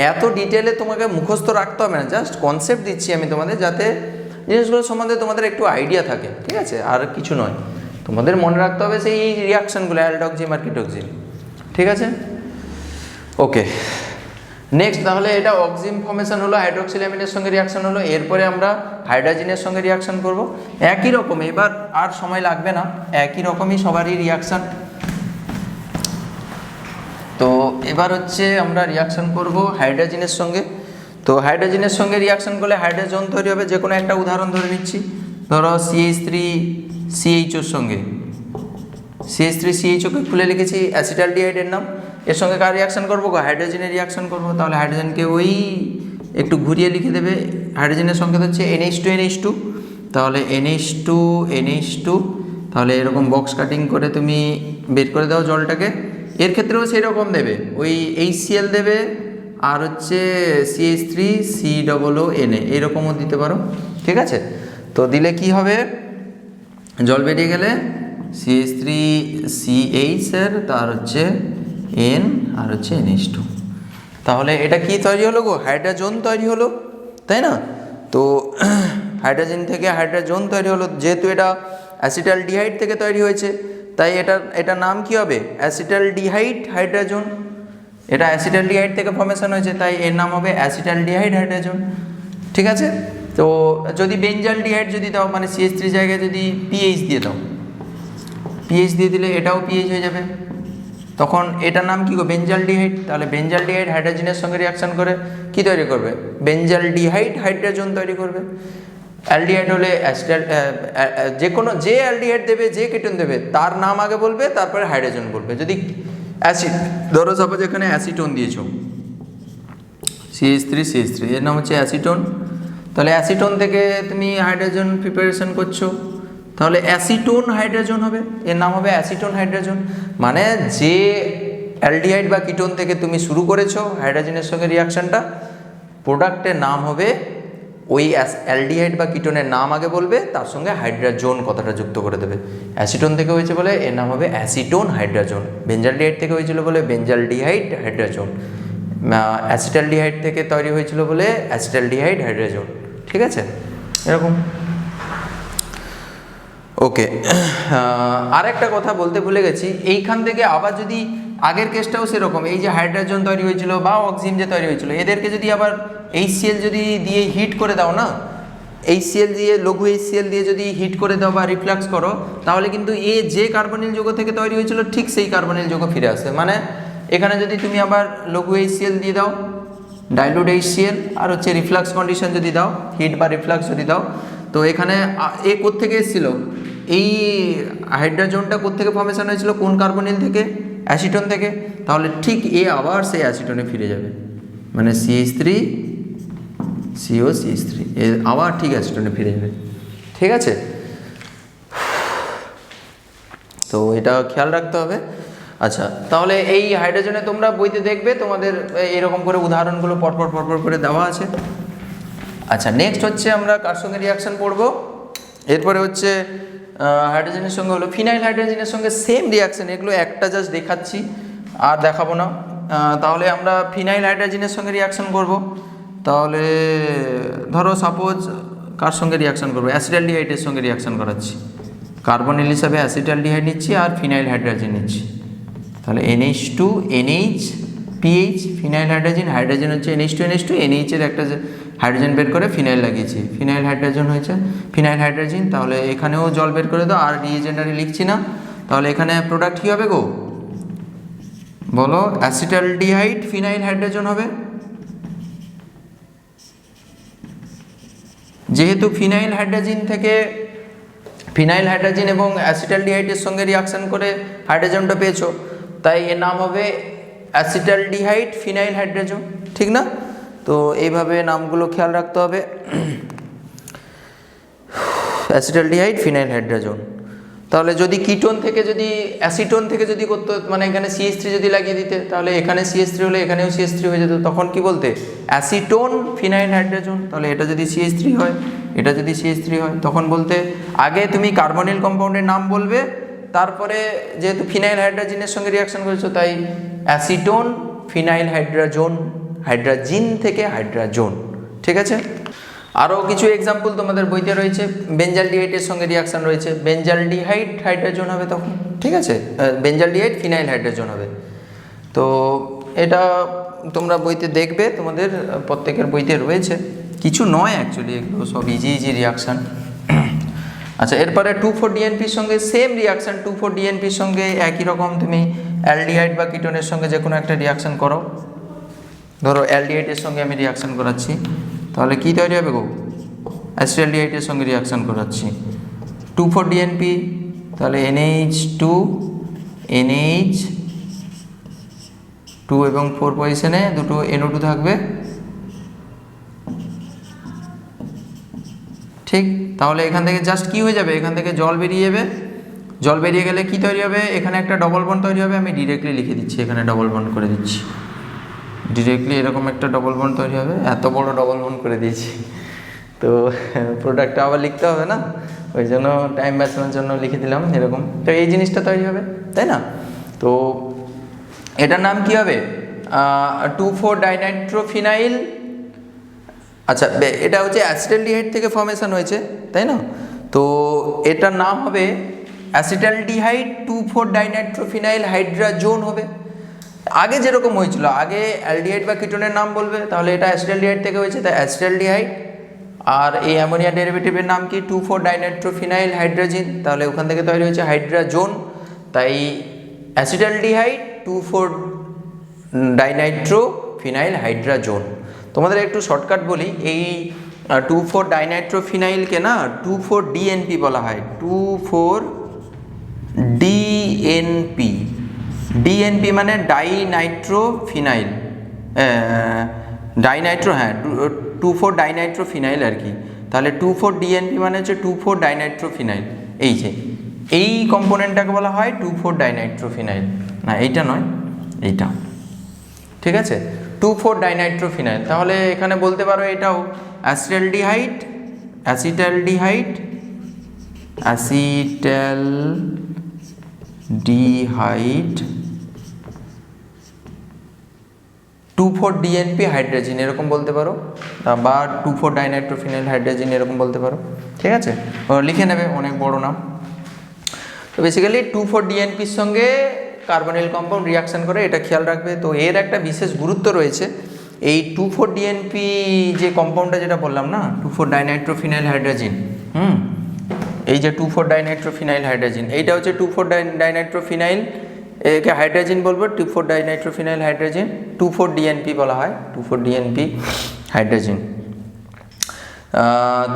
এত ডিটেলে তোমাকে মুখস্থ রাখতে হবে না, জাস্ট কনসেপ্ট দিচ্ছি আমি তোমাদের, যাতে জিনিসগুলো সম্বন্ধে তোমাদের একটু আইডিয়া থাকে, ঠিক আছে, আর কিছু নয়, তোমাদের মনে রাখতে হবে সেই রিয়াকশানগুলো অ্যালডক্সিম আর কিটোক্সিম, ঠিক আছে। ওকে, নেক্সট তাহলে এটা অক্সিম ফর্মেশন হলো, হাইড্রক্সিলামিনের সঙ্গে রিয়াকশন হলো, এরপরে আমরা হাইড্রোজেনের সঙ্গে রিয়াকশন করব, একই রকম, এবার আর সময় লাগবে না, একই রকমই সবারই রিয়াকশান। তো এবার হচ্ছে আমরা রিয়াকশান করব হাইড্রোজেনের সঙ্গে, তো হাইড্রোজেনের সঙ্গে রিয়াকশান করলে হাইড্রোজেন তৈরি হবে, যে কোনো একটা উদাহরণ ধরে নিচ্ছি, ধরো CH3CHOর সঙ্গে, CH3CHO কে খুলে লিখেছি অ্যাসিটালডিহাইডের নাম, এর সঙ্গে কার রিয়াকশান করবো, হাইড্রোজেনের রিয়াকশান করবো, তাহলে হাইড্রোজেনকে ওই একটু ঘুরিয়ে লিখে দেবে, হাইড্রোজেনের সংকেত হচ্ছে NH2NH2, তাহলে NH2NH2, তাহলে এরকম বক্স কাটিং করে তুমি বের করে দাও জলটাকে, এর ক্ষেত্রেও সেই রকম দেবে, ওই HCl দেবে আর হচ্ছে CH3COONA এরকমও দিতে পারো, ঠিক আছে। তো দিলে কি হবে, জল বেরিয়ে গেলে CH3CH এর তার হচ্ছে N আর হচ্ছে NH2, তাহলে এটা কি তৈরি হলো গো, হাইড্রোজেন তৈরি হলো, তাই না। তো হাইড্রোজেন থেকে হাইড্রোজেন তৈরি হলো, যেহেতু এটা অ্যাসিটালডিহাইড থেকে তৈরি হয়েছে, তাই এটা নাম কি হবে, অ্যাসিটালডিহাইড হাইড্রোজেন। এটা অ্যাসিটালডিহাইড থেকে ফর্মেশন হয়েছে, তাই এর নাম হবে অ্যাসিটালডিহাইড হাইড্রোজেন, ঠিক আছে। তো যদি বেঞ্জালডিহাইড যদি দাও, মানে CH3 জায়গায় যদি PH দিয়ে দাও, PH দিয়ে দিলে এটাও PH হয়ে যাবে, তখন এটার নাম কি গো, বেঞ্জালডিহাইড। তাহলে বেঞ্জালডিহাইড হাইড্রোজেনের সঙ্গে রিয়াকশন করে কি তৈরি করবে, বেঞ্জালডিহাইড হাইড্রোজেন তৈরি করবে। অ্যালডিহাইড হলে যে অ্যালডিহাইড দেবে, যে কেটন দেবে, তার নাম আগে বলবে, তারপরে হাইড্রোজেন বলবে। যদি অ্যাসিড, ধরো সাপোজ এখানে অ্যাসিটোন দিয়েছো, CH3 এর নাম হচ্ছে অ্যাসিটোন, তাহলে অ্যাসিটোন থেকে তুমি হাইড্রোজেন প্রিপারেশন করছো, তাহলে অ্যাসিটোন হাইড্রোজেন হবে, এর নাম হবে অ্যাসিটোন হাইড্রোজেন। মানে যে অ্যালডিহাইড বা কিটোন থেকে তুমি শুরু করেছো হাইড্রোজেনের সঙ্গে রিয়াকশনটা, প্রোডাক্টের নাম হবে ওই অ্যালডিহাইড বা কিটোনের নাম আগে বলবে, তার সঙ্গে হাইড্রোজেন কথাটা যুক্ত করে দেবে। অ্যাসিটোন থেকে হয়েছে বলে এর নাম হবে অ্যাসিটোন হাইড্রোজেন, বেঞ্জালডিহাইড থেকে হয়েছিল বলে বেঞ্জালডিহাইড হাইড্রোজেন, অ্যাসিটালডিহাইড থেকে তৈরি হয়েছিল বলে অ্যাসিটালডিহাইড হাইড্রোজেন, ঠিক আছে, এরকম। ওকে, আর একটা কথা বলতে ভুলে গেছি, এইখান থেকে আবার যদি আগের কেসটাও সেরকম, এই যে হাইড্রোজেন তৈরি হয়েছিল বা অক্সিজেন যে তৈরি হয়েছিল, এদেরকে যদি আবার HCl যদি দিয়ে হিট করে দাও না, HCl দিয়ে, লঘু HCl দিয়ে যদি হিট করে দাও বা রিফ্লাক্স করো, তাহলে কিন্তু যে কার্বনিল যৌগ থেকে তৈরি হয়েছিল ঠিক সেই কার্বনিল যৌগ ফিরে আসে। মানে এখানে যদি তুমি আবার লঘু HCl দিয়ে দাও, ডাইলুট HCl, আর হচ্ছে রিফ্লাক্স কন্ডিশন যদি দাও, হিট বা রিফ্লাক্স যদি দাও, তো এখানে কোত্থেকে এসেছিল, এই হাইড্রোজেনটা কোত্থেকে ফর্মেশন হয়েছিল, কোন কার্বনিল থেকে, অ্যাসিটোন থেকে, তাহলে ঠিক আবার সেই অ্যাসিটোনে ফিরে যাবে, মানে CH3COCH3 আবার ঠিক অ্যাসিটোনে ফিরে যাবে, ঠিক আছে। তো এটা খেয়াল রাখতে হবে। আচ্ছা, তাহলে এই হাইড্রোজেনে তোমরা বইতে দেখবে তোমাদের এরকম করে উদাহরণগুলো পরপর করে দেওয়া আছে। আচ্ছা, নেক্সট হচ্ছে আমরা কার সঙ্গে রিয়াকশন পড়বো, এরপরে হচ্ছে হাইড্রোজেনের সঙ্গে হলো ফিনাইল হাইড্রোজেনের সঙ্গে সেম রিয়াকশন, এগুলো একটা জাস্ট দেখাচ্ছি আর দেখাবো না। তাহলে আমরা ফিনাইল হাইড্রোজেনের সঙ্গে রিয়াকশন করব, তাহলে ধরো সাপোজ কার সঙ্গে রিয়াকশন করবো, অ্যাসিটালডিহাইডের সঙ্গে রিয়াকশন করাচ্ছি, কার্বনিল হিসাবে অ্যাসিটালডিহাইড নিচ্ছি আর ফিনাইল হাইড্রোজেন নিচ্ছি, তাহলে NH2 NH PH, phenyl hydrogen, hydrogen হচ্ছে NH2 NH এর একটা হাইড্রোজেন বের করে ফিনাইল লাগিয়েছি, ফিনাইল হাইড্রোজেন হয়েছে, ফিনাইল হাইড্রোজেন। তাহলে এখানেও জল বের করে দাও, আর রিএজেন্ডারে লিখছি না, তাহলে এখানে প্রোডাক্ট কী হবে গো, বলো, অ্যাসিটালডিহাইড ফিনাইল হাইড্রোজেন হবে। যেহেতু ফিনাইল হাইড্রোজেন এবং অ্যাসিটালডিহাইডের সঙ্গে রিয়াকশন করে হাইড্রোজেনটা পেয়েছো, তাই এর নাম হবে অ্যাসিটালডিহাইড ফিনাইল হাইড্রোজেন, ঠিক না। তো এইভাবে নামগুলো খেয়াল রাখতে হবে, অ্যাসিটালডিহাইড ফিনাইল হাইড্রোজেন। তাহলে যদি কিটোন থেকে যদি অ্যাসিটোন থেকে যদি করতে, মানে এখানে CH3 যদি লাগিয়ে দিতে, তাহলে এখানে CH3 হলে এখানেও CH3 হয়ে যেত, তখন কি বলতে, অ্যাসিটোন ফিনাইল হাইড্রোজেন। তাহলে এটা যদি CH3 হয়, এটা যদি CH3 হয়, তখন বলতে আগে তুমি কার্বনিল কম্পাউন্ডের নাম বলবে, তারপরে যেহেতু ফিনাইল হাইড্রোজেনের সঙ্গে রিয়াকশন করেছো, তাই অ্যাসিটোন ফিনাইল হাইড্রোজেন থেকে হাইড্রোজেন, ঠিক আছে। আরও কিছু এক্সাম্পল তোমাদের বইতে রয়েছে, বেঞ্জালডিহাইডের সঙ্গে রিয়াকশান রয়েছে, বেঞ্জালডিহাইড হাইড্রোজেন হবে তখন, ঠিক আছে, বেঞ্জালডিহাইড ফিনাইল হাইড্রোজেন হবে। তো এটা তোমরা বইতে দেখবে, তোমাদের প্রত্যেকের বইতে রয়েছে, কিছু নয় অ্যাকচুয়ালি, এগুলো সব ইজি রিয়াকশান। আচ্ছা, এরপরে 2,4-DNPর সঙ্গে সেম রিয়াকশান, 2,4-DNPর সঙ্গে একই রকম তুমি অ্যালডিহাইড বা কিটোনের সঙ্গে যে কোনো একটা রিয়াকশান করো, ধরো অ্যালডিহাইডের সঙ্গে আমি রিয়াকশান করাচ্ছি, তাহলে কি তৈরি হবে গো, অ্যাসিটালডিহাইডের সঙ্গে রিয়াকশান করাচ্ছি, 2,4-DNP, তাহলে NH2 এবং 4 পজিশনে দুটো NO2 থাকবে, ঠিক। তাহলে এখান থেকে জাস্ট কি হয়ে যাবে, এখান থেকে জল বেরিয়ে যাবে, জল বেরিয়ে গেলে কি তৈরি হবে, এখানে একটা ডবল বন্ড তৈরি হবে। আমি ডিরেক্টলি লিখে দিচ্ছি, এখানে ডবল বন্ড করে দিচ্ছি, ডিরেক্টলি এরকম একটা ডবল বন্ড তৈরি হবে। এত বড় ডবল বন্ড করে দিয়েছি, তো প্রোডাক্টটা আবার লিখতে হবে না, ওই জন্য টাইম বাঁচানোর জন্য লিখে দিলাম এরকম। তো এই জিনিসটা তৈরি হবে, তাই না? তো এটার নাম কি হবে, 2,4-ডাইনাইট্রোফিনাইল। আচ্ছা, এটা হচ্ছে অ্যাসিটালডিহাইড থেকে ফর্মেশন হয়েছে, তাই না? তো এটার নাম হবে অ্যাসিটালডিহাইড 2,4-ডাইনাইট্রোফিনাইল হাইড্রাজোন হবে। আগে যেরকম হয়েছিল, আগে অ্যালডিহাইড বা কিটোনের নাম বলবে, তাহলে এটা অ্যাসিটালডিহাইড থেকে হয়েছে, তাই অ্যাসিটালডিহাইড। আর এই অ্যামোনিয়া ডেরিভেটিভের নাম কি, 2,4-ডাইনাইট্রোফিনাইল হাইড্রোজেন, তাহলে ওখান থেকে তৈরি হয়েছে হাইড্রাজোন। তাই অ্যাসিটালডিহাইড 2,4-ডাইনাইট্রোফিনাইল হাইড্রাজোন। তোমাদের একটু শর্টকাট বলি, এই 2,4-ডাইনাইট্রোফিনাইলকে না 2,4-DNP বলা হয়, 2,4-DNP। ডিএনপি মানে ডাইনাইট্রোফিনাইল, ডাইনাইট্রো, হ্যাঁ 2,4-ডাইনাইট্রোফিনাইল আর কি। তাহলে 2,4-DNP মানে হচ্ছে 2,4-ডাইনাইট্রোফিনাইল। এই যে এই কম্পোনেন্টটাকে বলা হয় 2,4-ডাইনাইট্রোফিনাইল, না এইটা নয়, এইটা, ঠিক আছে, 2,4-ডাইনাইট্রোফিনাইল। তাহলে এখানে বলতে পারো এটাও acetaldehyde, acetaldehyde, acetaldehyde 2,4-DNP hydrogen এরকম বলতে পারো, বা 2,4-ডাইনাইট্রোফিনাইল হাইড্রোজেন এরকম বলতে পারো, ঠিক আছে, লিখে নেবে, অনেক বড় নাম। তো বেসিক্যালি 2,4-DNPর সঙ্গে কার্বনিল কম্পাউন্ড রিয়াকশন করে, এটা খেয়াল রাখবে। তো এর একটা বিশেষ গুরুত্ব রয়েছে, এই 2,4-DNP যে কম্পাউন্ডটা যেটা বললাম না, 2,4-ডাইনাইট্রোফিনাইল হাইড্রোজেন, এই যে 2,4-ডাইনাইট্রোফিনাইল হাইড্রোজেন, এইটা হচ্ছে 2,4-ডাইনাইট্রোফিনাইল, একে হাইড্রোজেন বলবো, 2,4-ডাইনাইট্রোফিনাইল হাইড্রোজেন, 2,4-DNP বলা হয়, 2,4-DNP হাইড্রোজেন।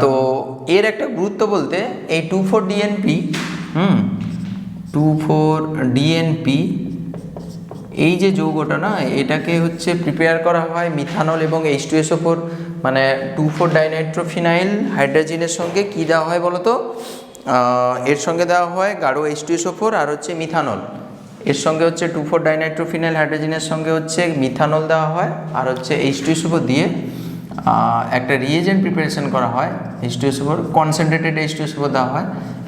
তো এর একটা গুরুত্ব বলতে, এই 2,4-DNP 2,4-DNP এই যে যৌগটা না, এটাকে হচ্ছে প্রিপেয়ার করা হয় মিথানল এবং H2SO4, মানে 2,4-ডাইনাইট্রোফিনাইল হাইড্রোজেনের সঙ্গে কি দেওয়া হয় বলো তো, এর সঙ্গে দেওয়া হয় গাঢ় H2SO4 আর হচ্ছে মিথানল। এর সঙ্গে হচ্ছে 2,4-ডাইনাইট্রোফিনাইল হাইড্রোজেনের সঙ্গে হচ্ছে মিথানল দেওয়া হয় আর হচ্ছে H2SO4 দিয়ে একটা রিয়েজেন্ট প্রিপারেশন করা হয়, H2SO4 কনসেন্ট্রেটেড H2SO4 দেওয়া হয়,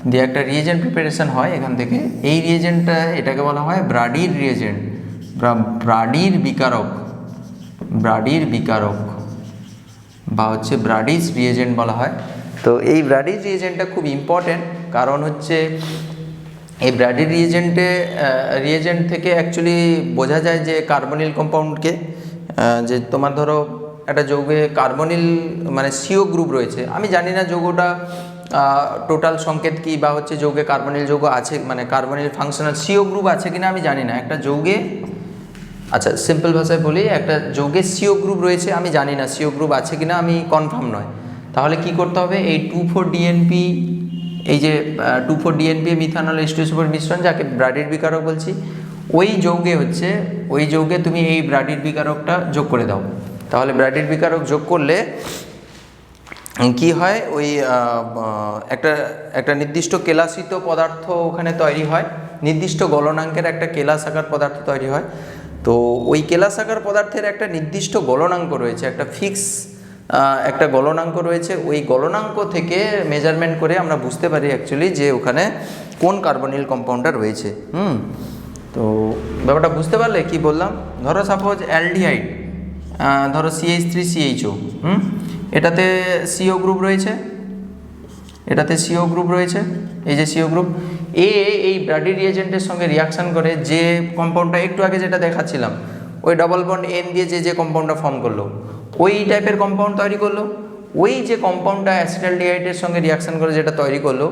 দিয়ে একটা রিয়েজেন্ট প্রিপারেশন হয় এখান থেকে। এই রিয়েজেন্টটা, এটাকে বলা হয় ব্রাডির রিয়েজেন্ট, ব্রাডির বিকারক, ব্রাডির বিকারক বা হচ্ছে ব্রাডিস রিয়েজেন্ট বলা হয়। তো এই ব্রাডির রিয়েজেন্টটা খুব ইম্পর্টেন্ট, কারণ হচ্ছে এই ব্রাডির রিয়েজেন্ট থেকে অ্যাকচুয়ালি বোঝা যায় যে কার্বনিল কম্পাউন্ডকে, যে তোমার ধরো একটা যৌগে কার্বনিল মানে CO গ্রুপ রয়েছে, আমি জানি না যৌগটা টোটাল সংকেত কি, বা হচ্ছে যৌগে কার্বনিল যৌগ আছে, মানে কার্বনিল ফাংশনাল CO গ্রুপ আছে কিনা আমি জানি না একটা যৌগে। আচ্ছা, সিম্পল ভাষায় বলি, একটা যৌগে CO গ্রুপ রয়েছে, আমি জানি না CO গ্রুপ আছে কিনা, আমি কনফার্ম নয়। তাহলে কি করতে হবে, এই 2,4-DNP, এই যে 2,4-DNP মিথানল H2SO4 মিশ্রণ, যাকে ব্রাডির বিকারক বলছি, ওই যৌগে তুমি এই ব্রাডির বিকারকটা যোগ করে দাও। তাহলে ব্রাডির বিকারক যোগ করলে কি হয়, ওই একটা নির্দিষ্ট কেলাসিত পদার্থ ওখানে তৈরি হয়, নির্দিষ্ট গলনাঙ্কের একটা কেলাস আকার পদার্থ তৈরি হয়। তো ওই কেলাস আকার পদার্থের একটা নির্দিষ্ট গলনাঙ্ক রয়েছে, একটা ফিক্স একটা গলনাঙ্ক রয়েছে, ওই গলনাঙ্ক থেকে মেজারমেন্ট করে আমরা বুঝতে পারি অ্যাকচুয়ালি যে ওখানে কোন কার্বনিল কম্পাউন্ডটা রয়েছে। তো ব্যাপারটা বুঝতে পারলে কি বললাম, ধরো সাপোজ অ্যালডিহাইড, ধরো CH3CHO, এটাতে CO গ্রুপ রয়েছে, এটাতে CO গ্রুপ রয়েছে, এই যে CO গ্রুপ, এই ব্রাডি রিয়েজেন্টের সঙ্গে রিয়াকশান করে যে কম্পাউন্ডটা একটু আগে যেটা দেখাচ্ছিলাম, ওই ডবল বন্ড N দিয়ে যে কম্পাউন্ডটা ফর্ম করলো, ওই টাইপের কম্পাউন্ড তৈরি করলো। ওই যে কম্পাউন্ডটা অ্যাসিটালডিহাইডের সঙ্গে রিয়াকশান করে যেটা তৈরি করলো,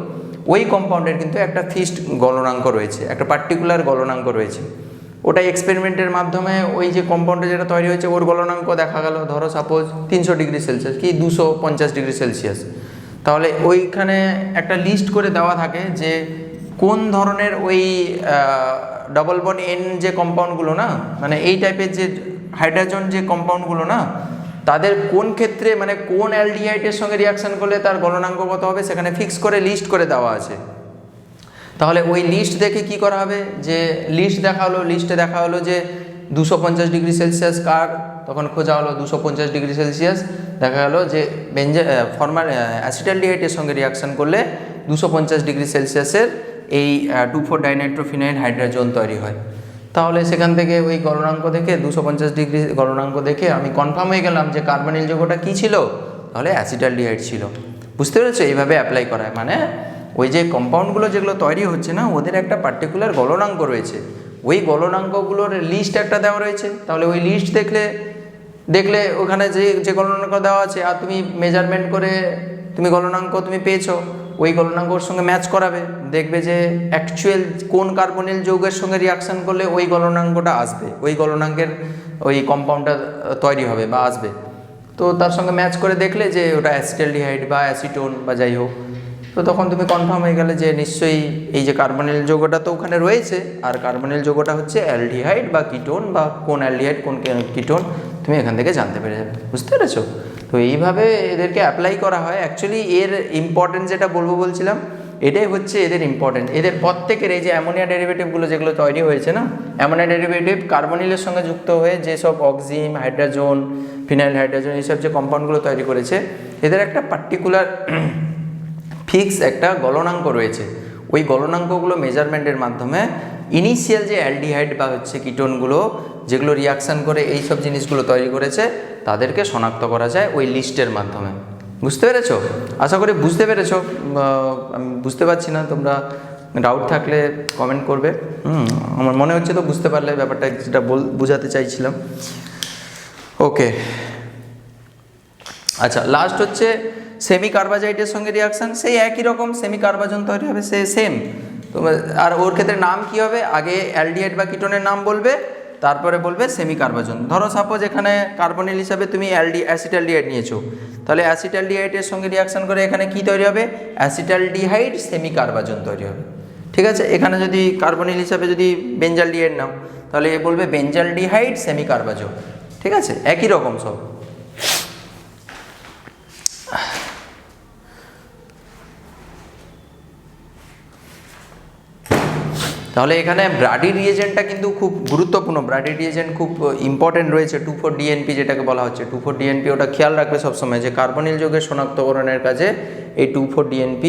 ওই কম্পাউন্ডের কিন্তু একটা ফিক্সড গলনাঙ্ক রয়েছে, একটা পার্টিকুলার গলনাঙ্ক রয়েছে। ওটাই এক্সপেরিমেন্টের মাধ্যমে ওই যে কম্পাউন্ডে যেটা তৈরি হয়েছে ওর গলনাঙ্ক দেখা গেল, ধরো সাপোজ 300 ডিগ্রি সেলসিয়াস কি 250 ডিগ্রি সেলসিয়াস। তাহলে ওইখানে একটা লিস্ট করে দেওয়া থাকে যে কোন ধরনের ওই ডবল বন্ড N যে কম্পাউন্ডগুলো না, মানে এই টাইপের যে হাইড্রোজেন যে কম্পাউন্ডগুলো না, তাদের কোন ক্ষেত্রে মানে কোন অ্যালডিহাইডের সঙ্গে রিয়াকশান করলে তার গলনাঙ্ক কত হবে, সেখানে ফিক্স করে লিস্ট করে দেওয়া আছে। তাহলে ওই লিস্ট দেখে কি করা হবে, যে লিস্টে দেখা হলো যে 250 ডিগ্রি সেলসিয়াস কার, তখন খোঁজা হলো 250 ডিগ্রি সেলসিয়াস, দেখা গেলো যে অ্যাসিটালডিহাইডের সঙ্গে রিয়াকশান করলে 250 ডিগ্রি সেলসিয়াসের এই 2,4-ডাইনাইট্রোফিনাইল হাইড্রোজেন তৈরি হয়। তাহলে সেখান থেকে ওই গলনাঙ্ক দেখে 250 ডিগ্রি গলনাঙ্ক দেখে আমি কনফার্ম হয়ে গেলাম যে কার্বনিল যৌগটা কী ছিল, তাহলে অ্যাসিটালডিহাইড ছিল। বুঝতে পেরেছো? এইভাবে অ্যাপ্লাই করা হয়, মানে ওই যে কম্পাউন্ডগুলো যেগুলো তৈরি হচ্ছে না, ওদের একটা পার্টিকুলার গলনাঙ্ক রয়েছে, ওই গলনাঙ্কগুলোর লিস্ট একটা দেওয়া রয়েছে। তাহলে ওই লিস্ট দেখলে ওখানে যে গলনাঙ্ক দেওয়া আছে, আর তুমি মেজারমেন্ট করে তুমি গলনাঙ্ক তুমি পেয়েছো, ওই গলনাঙ্কর সঙ্গে ম্যাচ করাবে, দেখবে যে অ্যাকচুয়াল কোন কার্বনিল যৌগের সঙ্গে রিয়াকশান করলে ওই গলনাঙ্কটা আসবে, ওই গলনাঙ্কের ওই কম্পাউন্ডটা তৈরি হবে বা আসবে। তো তার সঙ্গে ম্যাচ করে দেখলে যে ওটা অ্যাসিটালডিহাইড বা অ্যাসিটোন বা যাই হোক, তো তখন তুমি কনফার্ম হয়ে গেলে যে নিশ্চয়ই এই যে কার্বনিল যৌগটা তো ওখানে রয়েছে, আর কার্বনিল যৌগটা হচ্ছে অ্যালডিহাইড বা কিটোন, বা কোন অ্যালডিহাইড কোন কিটোন তুমি এখান থেকে জানতে পেরে যাবে। বুঝতে পেরেছো? তো এইভাবে এদেরকে অ্যাপ্লাই করা হয়। অ্যাকচুয়ালি এর ইম্পর্টেন্স যেটা বলছিলাম, এটাই হচ্ছে এদের ইম্পর্টেন্ট। এদের প্রত্যেকের এই যে অ্যামোনিয়া ডেরিভেটিভগুলো যেগুলো তৈরি হয়েছে না, অ্যামোনিয়া ডেরিভেটিভ কার্বনিলের সঙ্গে যুক্ত হয়ে যেসব অক্সিম, হাইড্রোজেন, ফিনাইল হাইড্রোজেন এইসব যে কম্পাউন্ডগুলো তৈরি করেছে, এদের একটা পার্টিকুলার ফিক্স একটা গলনাঙ্ক রয়েছে। ওই গলনাঙ্কগুলো মেজারমেন্টের মাধ্যমে ইনিশিয়াল যে অ্যালডিহাইড বা হচ্ছে কিটোনগুলো যেগুলো রিয়াকশান করে এই সব জিনিসগুলো তৈরি করেছে, তাদেরকে শনাক্ত করা যায় ওই লিস্টের মাধ্যমে। বুঝতে পেরেছো? আশা করি বুঝতে পেরেছো। আমি বুঝতে পারছি না, তোমরা ডাউট থাকলে কমেন্ট করবে। আমার মনে হচ্ছে তো বুঝতে পারলে ব্যাপারটা, যেটা বোঝাতে চাইছিলাম। ওকে, আচ্ছা, লাস্ট হচ্ছে সেমি কার্বাজাইটের সঙ্গে রিয়াকশান। সেই একই রকম সেমি কার্বাজন তৈরি হবে, সেম। তো আর ওর ক্ষেত্রে নাম কি হবে, আগে অ্যালডিহাইড বা কিটোনের নাম বলবে, তারপরে বলবে সেমি কার্বাজন। ধরো সাপোজ এখানে কার্বনিল হিসাবে তুমি অ্যাসিটালডিহাইড নিয়েছো, তাহলে অ্যাসিটালডিহাইডের সঙ্গে রিয়াকশান করে এখানে কি তৈরি হবে, অ্যাসিটালডিহাইড সেমি কার্বাজন তৈরি হবে। ঠিক আছে? এখানে যদি কার্বনিল হিসাবে যদি বেঞ্জালডিহাইড নাও, তাহলে এ বলবে বেঞ্জালডিহাইড সেমি কার্বাজন। ঠিক আছে? একই রকম সব। তাহলে এখানে ব্রাডি রিয়েজেন্টটা কিন্তু খুব গুরুত্বপূর্ণ। ব্রাডি রিয়েজেন্ট খুব ইম্পর্টেন্ট রয়েছে, 2,4-DNP যেটাকে বলা হচ্ছে। 2,4-DNP ওটা খেয়াল রাখবে সবসময়, যে কার্বনিল যৌগের শনাক্তকরণের কাজে এই 2,4-DNP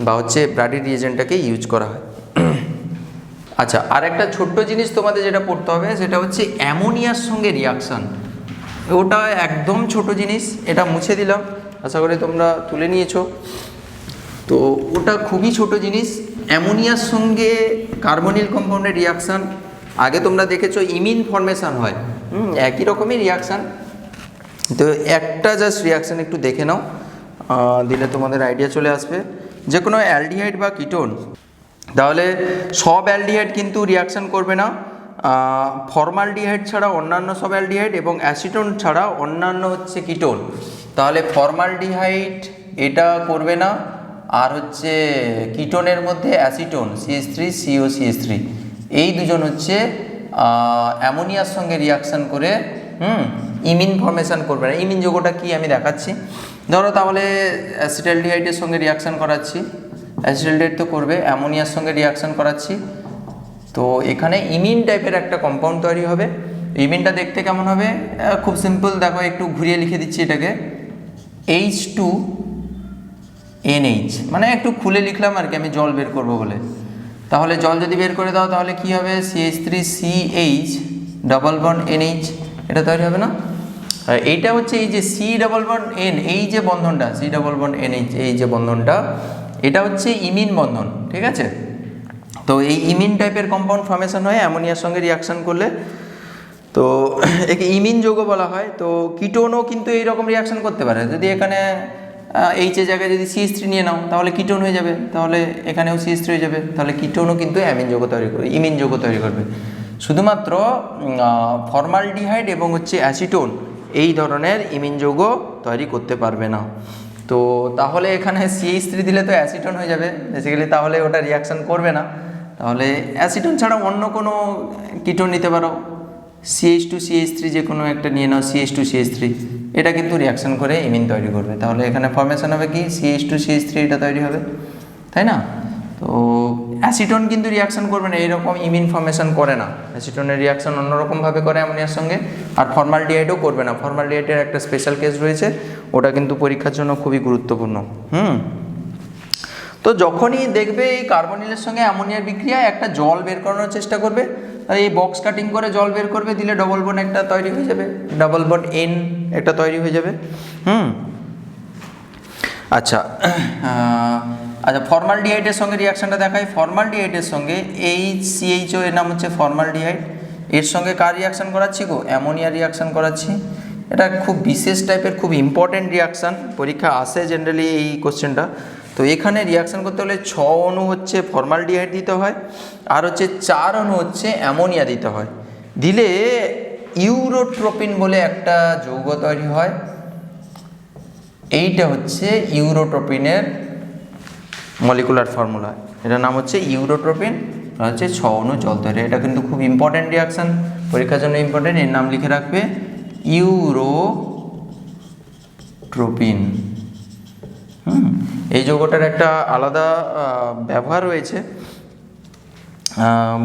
বা হচ্ছে ব্রাডি রিয়েজেন্টটাকে ইউজ করা হয়। আচ্ছা, আর একটা ছোট্ট জিনিস তোমাদের যেটা পড়তে হবে, সেটা হচ্ছে অ্যামোনিয়ার সঙ্গে রিয়াকশান। ওটা একদম ছোট জিনিস, এটা মুছে দিলাম, আশা করি তোমরা তুলে নিয়েছো। তো ওটা খুবই ছোট জিনিস। অ্যামোনিয়ার সঙ্গে কার্বনিল কম্পাউন্ডের রিয়াকশান, আগে তোমরা দেখেছো ইমিন ফর্মেশন হয়, একই রকমই রিয়াকশান। তো একটা জাস্ট রিয়াকশান একটু দেখে নাও, দিলে তোমাদের আইডিয়া চলে আসবে। যে কোনো অ্যালডিহাইড বা কিটোন, তাহলে সব অ্যালডিহাইড কিন্তু রিয়াকশান করবে না। ফর্মালডিহাইড ছাড়া অন্যান্য সব অ্যালডিহাইড এবং অ্যাসিটোন ছাড়া অন্যান্য হচ্ছে কিটোন। তাহলে ফর্মালডিহাইড এটা করবে না, আর হচ্ছে কিটোনের মধ্যে অ্যাসিটোন CH3COCH3 এই দুজন হচ্ছে অ্যামোনিয়ার সঙ্গে রিয়াকশান করে ইমিন ফর্মেশন করবে না। ইমিন যৌগটা কি আমি দেখাচ্ছি। ধরো তাহলে অ্যাসিটালডিহাইডের সঙ্গে রিয়াকশান করাচ্ছি, অ্যাসিটালডিহাইড তো করবে, অ্যামোনিয়ার সঙ্গে রিয়াকশান করাচ্ছি, তো এখানে ইমিন টাইপের একটা কম্পাউন্ড তৈরি হবে। ইমিনটা দেখতে কেমন হবে, খুব সিম্পল, দেখো একটু ঘুরিয়ে লিখে দিচ্ছি এটাকে, H2NH, মানে একটু খুলে লিখলাম আর কি, আমি জল বের করব বলে। তাহলে জল যদি বের করে দাও তাহলে কি হবে, CH3CH ডাবল বন্ড NH, এটা তৈরি হবে না। এইটা হচ্ছে এই যে C ডাবল বন্ড N, এই যে বন্ধনটা C ডাবল বন্ড NH, এই যে বন্ধনটা, এটা হচ্ছে ইমিন বন্ধন। ঠিক আছে? তো এই ইমিন টাইপের কম্পাউন্ড ফর্মেশন হয় অ্যামোনিয়ার সঙ্গে রিয়াকশান করলে, তো একে ইমিন যৌগ বলা হয়। তো কিটোনও কিন্তু এইরকম রিয়াকশান করতে পারে। যদি এখানে এইচের জায়গায় যদি CH3 নিয়ে নাও, তাহলে কিটোন হয়ে যাবে, তাহলে এখানেও CH3 হয়ে যাবে, তাহলে কিটোনও কিন্তু ইমিন যৌগ তৈরি করবে। শুধুমাত্র ফর্মালডিহাইড এবং হচ্ছে অ্যাসিটোন এই ধরনের ইমিন যৌগ তৈরি করতে পারবে না। তো তাহলে এখানে CH3 দিলে তো অ্যাসিটোন হয়ে যাবে বেসিক্যালি, তাহলে ওটা রিয়াকশান করবে না। তাহলে অ্যাসিটোন ছাড়া অন্য কোনো কিটোন নিতে পারো, CH2CH3 যে কোনো একটা নিয়ে নাও, CH2CH3, এটা কিন্তু রিয়াকশান করে ইমিন তৈরি করবে। তাহলে এখানে ফর্মেশন হবে কি, CH2CH3 এটা তৈরি হবে, তাই না? তো অ্যাসিটন কিন্তু রিয়াকশন করবে না, এইরকম ইমিন ফর্মেশন করে না। অ্যাসিটনের রিয়াকশন অন্যরকমভাবে করে অ্যামোনিয়ার সঙ্গে। আর ফর্মালডিহাইডও করবে না, ফর্মালডিহাইডের একটা স্পেশাল কেস রয়েছে, ওটা কিন্তু পরীক্ষার জন্য খুবই গুরুত্বপূর্ণ। তো যখনই দেখবে এই কার্বনিলের সঙ্গে অ্যামোনিয়ার বিক্রিয়া, একটা জল বের করানোর চেষ্টা করবে, এই বক্স কাটিং করে জল বের করবে, দিলে ডবল বন্ড একটা তৈরি হয়ে যাবে, ডবল বন্ড এন একটা তৈরি হয়ে যাবে। আচ্ছা আচ্ছা, ফর্মালডিহাইডের সঙ্গে রিয়াকশানটা দেখাই। ফর্মালডিহাইডের সঙ্গে HCHO, এর নাম হচ্ছে ফর্মালডিহাইড, এর সঙ্গে কার রিয়াকশান করাচ্ছি গো? অ্যামোনিয়া রিয়াকশান করাচ্ছি। এটা খুব বিশেষ টাইপের, খুব ইম্পর্টেন্ট রিয়াকশান, পরীক্ষা আসে জেনারেলি এই কোশ্চেনটা। তো এখানে রিয়াকশান করতে হলে 6 অণু হচ্ছে ফর্মালডিহাইড দিতে হয়, আর হচ্ছে 4 অণু হচ্ছে অ্যামোনিয়া দিতে হয়। দিলে ইউরোট্রোপিন বলে একটা যৌগ তৈরি হয়। এইটা হচ্ছে ইউরোট্রোপিনের মলিকুলার ফর্মুলা, এটার নাম হচ্ছে ইউরোট্রোপিন, হচ্ছে 6 অণু জল তৈরি। এটা কিন্তু খুব ইম্পর্টেন্ট রিয়াকশান, পরীক্ষার জন্য ইম্পর্টেন্ট। এর নাম লিখে রাখবে ইউরোট্রোপিন। এই যৌগটার একটা আলাদা ব্যবহার রয়েছে,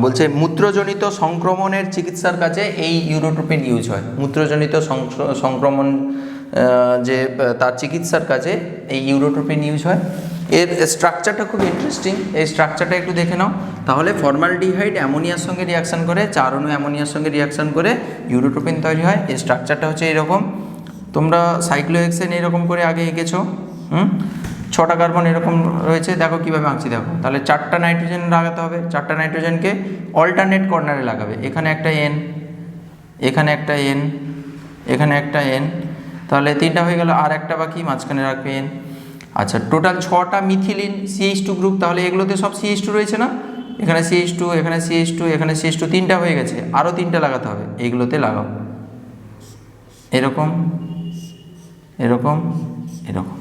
বলছে মূত্রজনিত সংক্রমণের চিকিৎসার কাজে এই ইউরোট্রোপিন ইউজ হয়। মূত্রজনিত সংক্রমণ যে তার চিকিৎসার কাজে এই ইউরোট্রোপিন ইউজ হয়। এর স্ট্রাকচারটা খুব ইন্টারেস্টিং, এই স্ট্রাকচারটা একটু দেখে নাও তাহলে। ফর্মালডিহাইড অ্যামোনিয়ার সঙ্গে রিয়াকশান করে, 4 অণু অ্যামোনিয়ার সঙ্গে রিয়াকশান করে ইউরোট্রোপিন তৈরি হয়। এই স্ট্রাকচারটা হচ্ছে এরকম। তোমরা সাইক্লোহেক্সেন এরকম করে আগে এঁকেছো, 6টা কার্বন এরকম রয়েছে, দেখো কীভাবে আঁকছি দেখো। তাহলে 4টা নাইট্রোজেন লাগাতে হবে, 4টা নাইট্রোজেনকে অল্টারনেট কর্নারে লাগাবে। এখানে একটা এন, এখানে একটা এন, এখানে একটা এন, তাহলে 3টা হয়ে গেল, আর একটা বাকি, মাঝখানে রাখবে এন। আচ্ছা, টোটাল 6টা মিথিলিন CH2 গ্রুপ, তাহলে এগুলোতে সব CH2 রয়েছে না? এখানে CH2, এখানে CH2, এখানে CH2, 3টা হয়ে গেছে, আরও 3টা লাগাতে হবে, এইগুলোতে লাগাও, এরকম এরকম এরকম।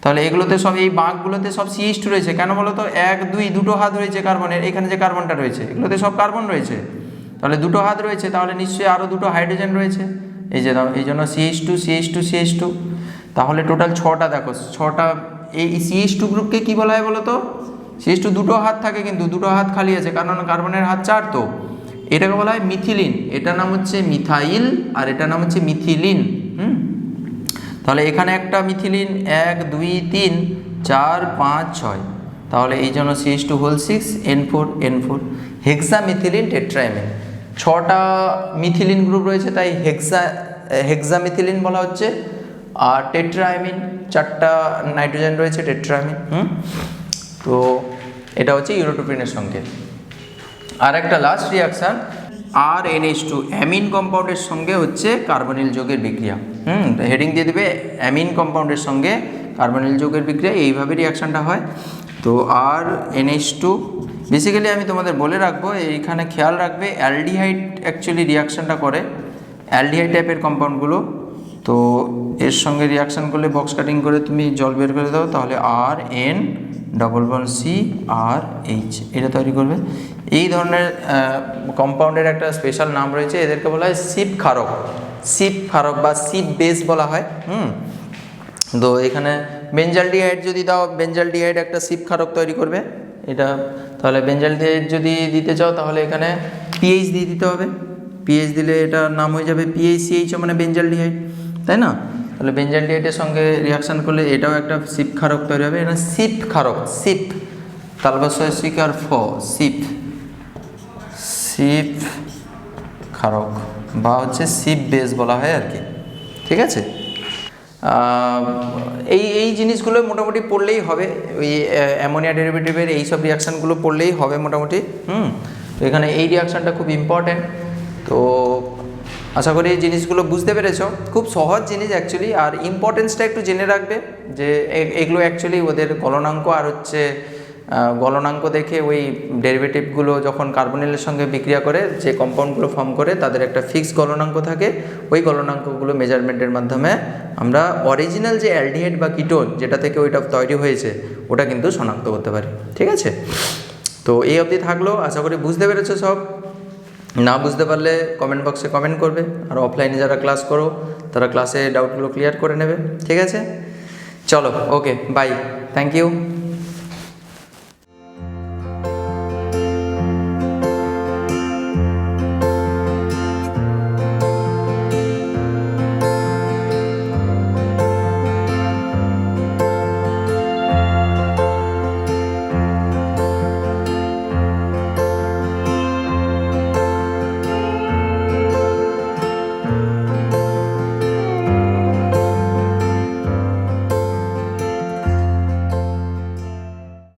তাহলে এগুলোতে সব, এই বাঁকগুলোতে সব CH2 রয়েছে। কেন বলো তো? 1 2 দুটো হাত রয়েছে কার্বনের, এখানে যে কার্বনটা রয়েছে এগুলোতে সব কার্বন রয়েছে, তাহলে দুটো হাত রয়েছে, তাহলে নিশ্চয়ই আরও দুটো হাইড্রোজেন রয়েছে, এই যে দাও, এই জন্য CH2 CH2 CH2। তাহলে টোটাল 6টা, দেখো 6টা। এই CH2 গ্রুপকে কী বলা হয় বলো তো? CH2 দুটো হাত থাকে, কিন্তু দুটো হাত খালি আছে, কারণ কার্বনের হাত 4, তো এটাকে বলা হয় মিথিলিন। এটার নাম হচ্ছে মিথাইল, আর এটার নাম হচ্ছে মিথিলিন। তাহলে এখানে একটা মিথিলিন, 1 2 3 4 5 6, তাহলে এই জন্য CH2 whole 6 N4 N4, hexamethylene টেট্রাইমিন। 6টা মিথিলিন গ্রুপ রয়েছে, তাই হেক্সামিথিলিন বলা হচ্ছে। আর টেট্রাইমিন, 4টা নাইট্রোজেন রয়েছে, টেট্রাইমিন। তো এটা হচ্ছে ইউরোট্রোপিনের সঙ্গে। আর একটা লাস্ট রিয়াকশান, RNH2 অ্যামিন কম্পাউন্ডের সঙ্গে হচ্ছে কার্বনিল যৌগের বিক্রিয়া। হেডিং দিয়ে দেবে অ্যামিন কম্পাউন্ডের সঙ্গে কার্বনিল যৌগের বিক্রিয়া, এইভাবে রিয়াকশানটা হয়। তো RNH2 বেসিক্যালি আমি তোমাদের বলে রাখবো, এইখানে খেয়াল রাখবে অ্যালডিহাইড অ্যাকচুয়ালি রিয়াকশানটা করে, অ্যালডিহাইড টাইপের কম্পাউন্ডগুলো। তো এর সঙ্গে রিয়াকশান করলে বক্স কাটিং করে তুমি জল বের করে দাও, তাহলে RN+CRH এটা তৈরি করবে। এই ধরনের কম্পাউন্ডের একটা স্পেশাল নাম রয়েছে, এদেরকে বলা হয় সিপ ক্ষারক, সিপ ক্ষারক বা সিপ বেস বলা হয়। তো এখানে বেঞ্জালডিহাইড যদি দাও, বেঞ্জালডিহাইড একটা সিপ ক্ষারক তৈরি করবে এটা। তাহলে বেঞ্জালডিহাইড যদি দিতে চাও, তাহলে এখানে PH দিয়ে দিতে হবে। PH দিলে এটার নাম হয়ে যাবে PHCH, মানে বেঞ্জালডিহাইড, তাই না? তাহলে বেঞ্জালডিহাইডের সঙ্গে রিয়াকশান করলে এটাও একটা সিপ ক্ষারক তৈরি হবে। এটা সিপ ক্ষারক, সিপ তালবস্যয় শিকার ফ, সিপ, সিপ ক্ষারক বা হচ্ছে সিপ বেস বলা হয় আর কি, ঠিক আছে? এই জিনিসগুলো মোটামুটি পড়লেই হবে, ওই অ্যামোনিয়া ডেরিভেটিভের এই সব রিয়াকশানগুলো পড়লেই হবে মোটামুটি। তো এখানে এই রিয়াকশানটা খুব ইম্পর্ট্যান্ট। তো আশা করি এই জিনিসগুলো বুঝতে পেরেছ, খুব সহজ জিনিস অ্যাকচুয়ালি। আর ইম্পর্টেন্সটা একটু জেনে রাখবে যে এগুলো অ্যাকচুয়ালি ওদের গলনাঙ্ক, আর হচ্ছে গলনাঙ্ক দেখে ওই ডেরিভেটিভগুলো যখন কার্বনিলের সঙ্গে বিক্রিয়া করে যে কম্পাউন্ডগুলো ফর্ম করে, তাদের একটা ফিক্সড গলনাঙ্ক থাকে। ওই গলনাঙ্কগুলো মেজারমেন্টের মাধ্যমে আমরা অরিজিনাল যে অ্যালডিহাইড বা কিটোন যেটা থেকে ওইটা তৈরি হয়েছে ওটা কিন্তু শনাক্ত করতে পারি, ঠিক আছে? তো এই অবধি থাকলো, আশা করি বুঝতে পেরেছো সব। না বুঝতে পারলে কমেন্ট বক্সে কমেন্ট করবে, আর অফলাইনে যারা ক্লাস করো তারা ক্লাসে ডাউটগুলো ক্লিয়ার করে নেবে, ঠিক আছে? চলো, ওকে, বাই, থ্যাংক ইউ।